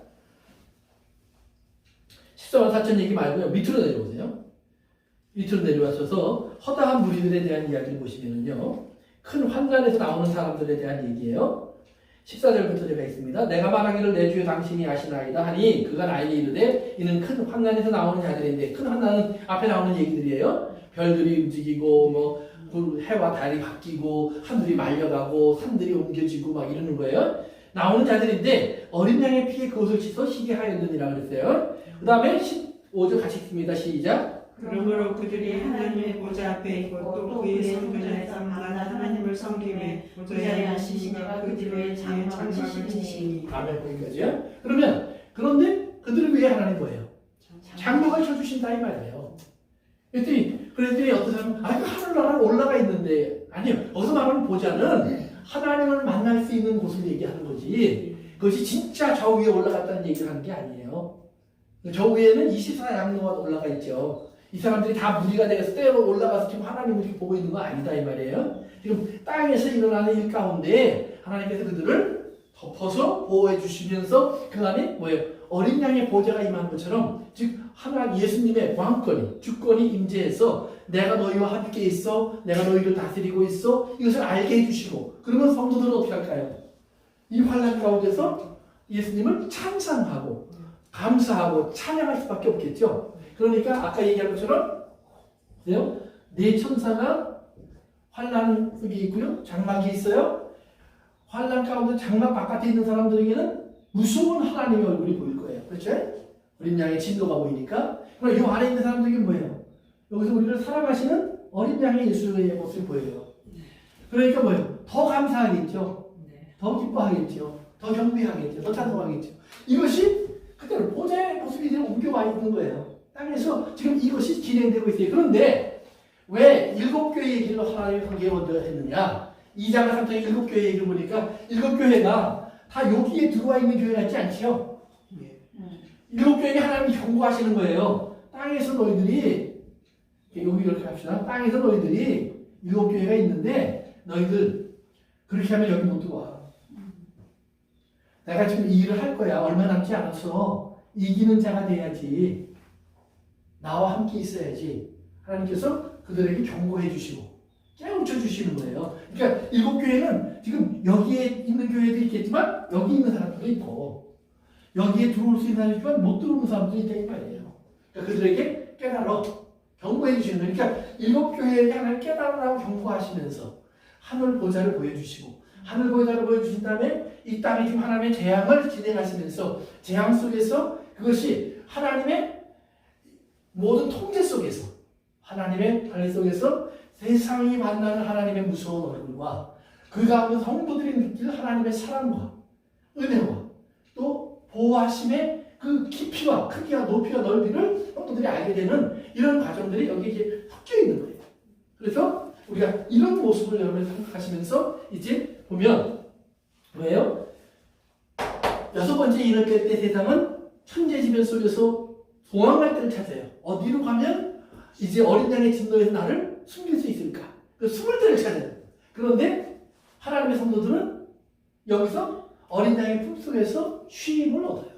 14만 4천 얘기 말고요. 밑으로 내려오세요. 밑으로 내려와셔서 허다한 무리들에 대한 이야기를 보시면은요. 큰 환난에서 나오는 사람들에 대한 얘기예요. 14절부터 제가 있습니다. 내가 말하기를 내 주여 당신이 아시나이다 하니 그가 나에게 이르되 이는 큰 환난에서 나오는 자들인데, 큰 환난은 앞에 나오는 얘기들이에요. 별들이 움직이고 뭐 해와 달이 바뀌고 하늘이 말려가고 산들이 옮겨지고 막 이러는 거예요. 나오는 자들인데 어린 양의 피에 그것을 씻어 시게 하였느니라 그랬어요. 그 다음에 15절 같이 읽습니다. 시작. 그러므로 그들이 하나님의 보좌 앞에 있고 또 그의 성전에서 마다 하나님을 섬기며 보좌에 앉으신 이가 그 뒤에 장막을 치시니. 아멘. 거기까지요. 그런데 그들을 위해 하나님 뭐예요? 장막을 쳐주신다 이 말이에요. 그랬더니 어떤 사람은 그 하늘나라에 올라가 있는데, 아니요. 거기서 말하는 보좌는 하나님을 만날 수 있는 곳을 얘기하는 거지, 그것이 진짜 저 위에 올라갔다는 얘기를 하는 게 아니에요. 저 위에는 24양로가 올라가 있죠. 이 사람들이 다 무리가 되어서 때로 올라가서 지금 하나님을 이렇게 보고 있는 거 아니다 이 말이에요. 지금 땅에서 일어나는 일 가운데 하나님께서 그들을 덮어서 보호해 주시면서 그 안에 뭐예요? 어린 양의 보좌가 임한 것처럼, 즉 하나님 예수님의 왕권이, 주권이 임재해서 내가 너희와 함께 있어, 내가 너희를 다스리고 있어, 이것을 알게 해주시고, 그러면 성도들은 어떻게 할까요? 이 환난 가운데서 예수님을 찬양하고 감사하고 찬양할 수밖에 없겠죠. 그러니까 아까 얘기한 것처럼 네 천사가 환난 속에 있고요, 장막이 있어요. 환난 가운데 장막 바깥에 있는 사람들에게는 무서운 하나님의 얼굴이 보일 거예요. 그렇죠? 어린 양의 진노가 보이니까. 그럼 이 안에 있는 사람들에게 뭐예요? 여기서 우리를 사랑하시는 어린 양의 예수의 모습이 보여요. 그러니까 뭐예요? 더 감사하겠죠. 더 기뻐하겠죠. 더 경배하겠죠. 더 찬송하겠죠. 이것이 그대로 보좌의 모습이 이제 옮겨와 있는 거예요. 땅에서 지금 이것이 진행되고 있어요. 그런데 왜 7교회 얘기를 하나님이 거기에 먼저 했느냐? 2장 3장 7교회 얘기를 보니까 7교회가 다 여기에 들어와 있는 교회 같지 않지요? 7교회에 하나님이 경고하시는 거예요. 땅에서 너희들이, 여기 이렇게 합시다. 땅에서 너희들이 7교회가 있는데 너희들 그렇게 하면 여기 못 들어와. 내가 지금 이 일을 할 거야. 얼마 남지 않았어. 이기는 자가 돼야지. 나와 함께 있어야지. 하나님께서 그들에게 경고해 주시고 깨우쳐 주시는 거예요. 그러니까 7교회는 지금 여기에 있는 교회도 있겠지만 여기 있는 사람들도 있고, 여기에 들어올 수 있는 사람이 있지만 못 들어오는 사람들이 있다 이 말이에요. 그러니까 그들에게 깨달아 경고해 주시는 거예요. 그러니까 7교회에게 하나님 깨달으라고 경고하시면서 하늘 보좌를 보여주시고, 하늘 보좌를 보여주신 다음에 이 땅에 지금 하나님의 재앙을 진행하시면서 재앙 속에서 그것이 하나님의 모든 통제 속에서, 하나님의 관리 속에서 세상이 만나는 하나님의 무서운 얼굴과 그 가운데 성도들이 느낄 하나님의 사랑과 은혜와 또 보호하심의 그 깊이와 크기와 높이와 넓이를 성도들이 알게 되는 이런 과정들이 여기 이제 섞여 있는 거예요. 그래서 우리가 이런 모습을 여러분이 생각하시면서 이제 보면 뭐예요? 6번째 이럴 때 세상은 천재지변 속에서 도망갈 때를 찾아요. 어디로 가면 이제 어린 양의 진노에서 나를 숨길 수 있을까? 그 숨을 때를 찾아요. 그런데 하나님의 성도들은 여기서 어린 양의 품속에서 쉼을 얻어요.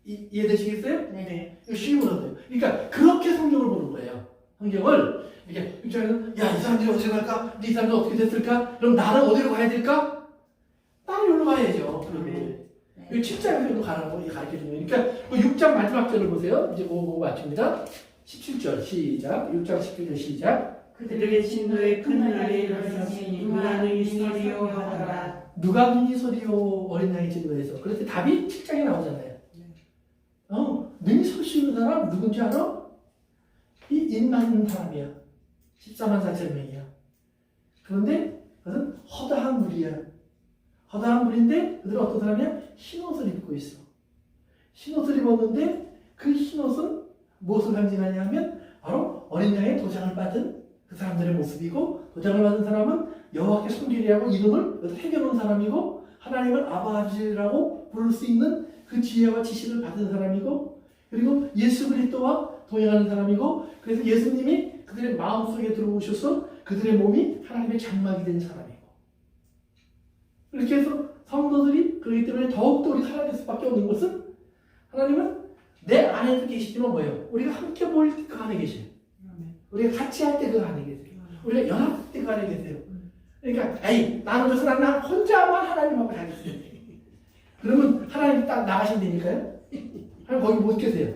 이해되시겠어요? 네. 쉼을 얻어요. 그러니까 그렇게 성경을 보는 거예요. 성경을 이렇게 입장에서 이 사람들이 어떻게 갈까? 이 사람들 어떻게 됐을까? 그럼 나는 어디로 가야 될까? 나는 여기로 가야죠. 이 7장에도 가라고 가르쳐주는 거예요. 그러니까 그 6장 마지막 절을 보세요. 이제 그거 맞춥니다. 17절 시작. 6장 17절 시작. 그들에게 진노의 큰 날이 일어났으니 누가 능히 서리요 하더라. 누가 능히 서리요 어린 양의 진노에서. 그래서 답이 7장에 나오잖아요. 능히 설 수 있는 사람 누군지 알아? 이 인만 사람이야. 14만 4천 명이야. 그런데 그것은 허다한 무리야. 허다한 무리인데 그들은 어떤 사람이야? 흰옷을 입고 있어. 흰옷을 입었는데 그 흰옷은 무엇을 상징하냐 하면 바로 어린 양의 도장을 받은 그 사람들의 모습이고, 도장을 받은 사람은 여호와께 손길이라고 이름을 새겨놓은 사람이고, 하나님을 아버지라고 부를 수 있는 그 지혜와 지식을 받은 사람이고, 그리고 예수 그리스도와 동행하는 사람이고, 그래서 예수님이 그들의 마음속에 들어오셔서 그들의 몸이 하나님의 장막이 된 사람이고, 이렇게 해서 성도들이 그렇기 때문에 더욱더 우리 살아갈 수밖에 없는 것은, 하나님은 내 안에도 계시지만 뭐예요? 우리가 함께 모일 때 그 안에 계셔요. 우리가 같이 할 때 그 안에 계세요. 우리가 연합할 때 그 안에 계세요. 그러니까 에이 나눠줘서 난 혼자만 하나님하고 잘 있어요. 그러면 하나님 딱 나가시면 되니까요. 하나님 거기 못 계세요.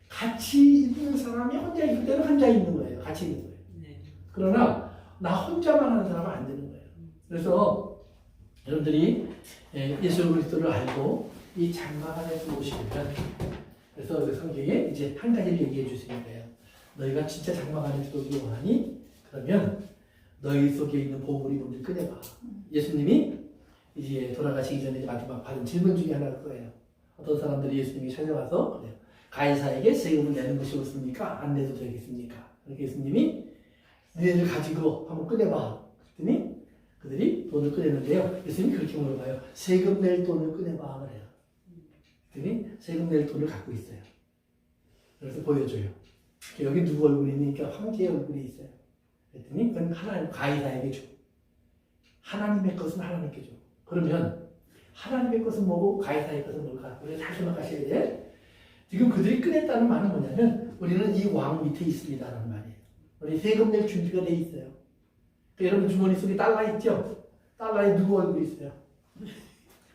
같이 있는 사람이 혼자 있을 때는 혼자 있는 거예요. 같이 있는 거예요. 그러나 나 혼자만 하는 사람은 안 되는 거예요. 그래서 여러분들이 예수 그리스도를 알고 이 장막 안에 들어오시면, 그래서 성경에 이제 한 가지를 얘기해 주시는 거예요. 너희가 진짜 장막 안에 들어오기 원하니? 그러면 너희 속에 있는 보물이 뭔지 꺼내봐. 예수님이 이제 돌아가시기 전에 마지막 받은 질문 중에 하나가 그거예요. 어떤 사람들이 예수님이 찾아와서 그래요. 가이사에게 세금을 내는 것이 옳습니까? 안 내도 되겠습니까? 그렇게 예수님이 너희를 가지고 한번 꺼내봐. 그랬더니 그들이 돈을 꺼내는데요. 예수님이 그렇게 물어봐요. 세금 낼 돈을 꺼내봐. 그래요. 그랬더니 세금 낼 돈을 갖고 있어요. 그래서 보여줘요. 여기 누구 얼굴이 있으니까 황제의 얼굴이 있어요. 그랬더니 그건 하나님 가이사에게 줘. 하나님의 것은 하나님께 줘. 그러면 하나님의 것은 뭐고 가이사의 것은 뭘까? 우리가 잘 생각하셔야 돼. 지금 그들이 꺼냈다는 말은 뭐냐면 우리는 이 왕 밑에 있습니다라는 말이에요. 우리 세금 낼 준비가 돼 있어요. 그러니까 여러분 주머니 속에 달러 있죠? 달러에 누구 얼굴이 있어요?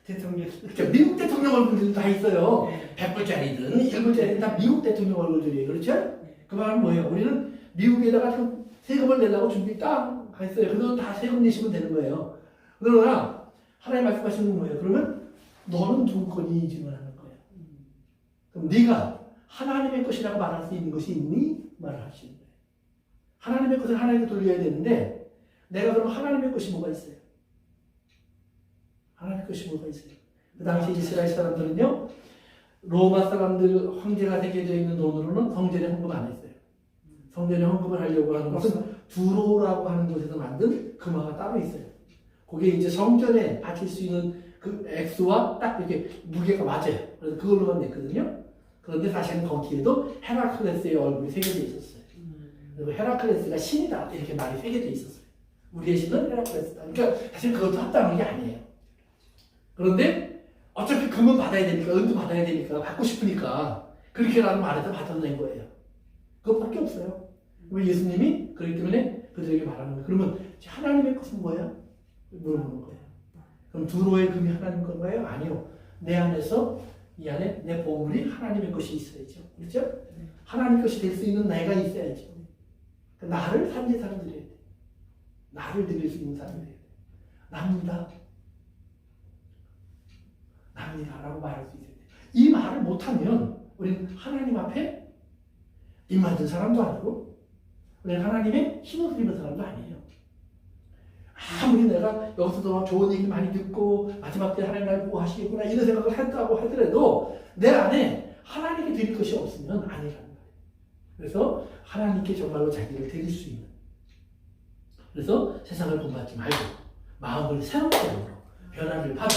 대통령. 그러니까 미국 대통령 얼굴들도 다 있어요. 100불짜리든 1불짜리든 다 미국 대통령 얼굴들이에요. 그렇죠? 그 말은 뭐예요? 우리는 미국에다가 세금을 내려고 준비 딱 했어요. 그건 다 세금 내시면 되는 거예요. 그러나 하나님 말씀하시는 건 뭐예요? 그러면 너는 누구 거니 질문하는 거예요. 그럼 네가 하나님의 것이라고 말할 수 있는 것이 있니? 말을 하시는 거예요. 하나님의 것을 하나님께 돌려야 되는데 내가 그럼 하나님의 것이 뭐가 있어요? 하나님의 것이 뭐가 있어요? 그 당시 이스라엘 사람들은요, 로마 사람들 황제가 새겨져 있는 돈으로는 성전에 헌금 안 했어요. 성전에 헌금을 하려고 하는 것은 두로라고 하는 곳에서 만든 금화가 따로 있어요. 그게 이제 성전에 바칠 수 있는 그 액수와 딱 이렇게 무게가 맞아요. 그래서 그걸로만 냈거든요. 그런데 사실은 거기에도 헤라클레스의 얼굴이 새겨져 있었어요. 그리고 헤라클레스가 신이다 이렇게 말이 새겨져 있었어요. 우리의 신은 헤라클레스다. 그러니까 사실 그것도 합당한 게 아니에요. 그런데 어차피 금은 받아야 되니까, 은도 받아야 되니까, 받고 싶으니까 그렇게라는 말에서 받아낸 거예요. 그것밖에 없어요. 예수님이 그렇기 때문에 그들에게 말하는 거예요. 그러면 하나님의 것은 뭐야? 물어보는 거예요. 그럼 두로의 금이 하나님 건가요? 아니요. 내 안에서 이 안에 내 보물이 하나님의 것이 있어야죠. 그렇죠? 하나님 것이 될 수 있는 내가 있어야죠. 나를 산지사를 드려야 돼. 나를 드릴 수 있는 사람이 돼야 돼. 납니다. 납니다라고 말할 수 있어야 돼. 이 말을 못하면 우리는 하나님 앞에 입 맞은 사람도 아니고 우리는 하나님의 힘을 드리는 사람도 아니에요. 아무리 내가 여기서도 좋은 얘기 많이 듣고 마지막 때 하나님 날 보호하시겠구나 이런 생각을 했다고 하더라도 내 안에 하나님께 드릴 것이 없으면 아니라는 거예요. 그래서 하나님께 정말로 자기를 드릴 수 있는, 그래서 세상을 본받지 말고 마음을 새롭게 함으로 변화를 받아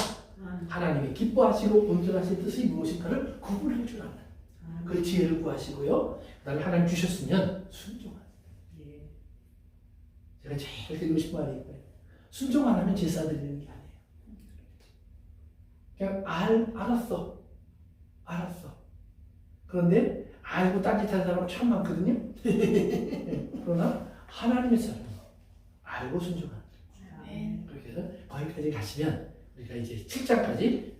하나님이 기뻐하시고 온전하신 뜻이 무엇인가를 구분할 줄 아는 그 지혜를 구하시고요. 그 다음에 하나님 주셨으면 순종하는. 제가 제일 드리고 싶은 말이 이거예요. 순종 안 하면 제사 드리는 게 아니에요. 그냥 알았어. 그런데 알고 딴짓하는 사람은 참 많거든요. 그러나 하나님의 사람 알고 순종하는. 그렇게 해서 거기까지 가시면 우리가 이제 7장까지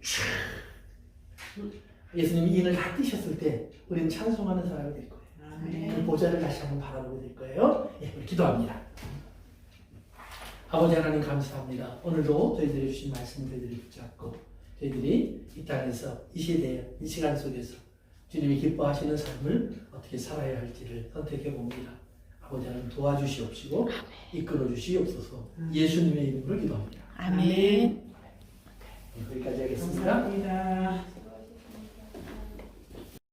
예수님이 인을 다 띄셨을 때 우리는 찬송하는 사람이 될 거예요. 그 보좌를 다시 한번 바라보게 될 거예요. 우리 기도합니다. 아버지 하나님 감사합니다. 오늘도 저희들이 주신 말씀들을 붙잡고 저희들이 이 땅에서 이 시대에 이 시간 속에서 주님이 기뻐하시는 삶을 어떻게 살아야 할지를 선택해 봅니다. 아버지 하나님 도와주시옵시고 이끌어 주시옵소서. 예수님의 이름으로 기도합니다. 아멘. 여기까지 하겠습니다. 감사합니다.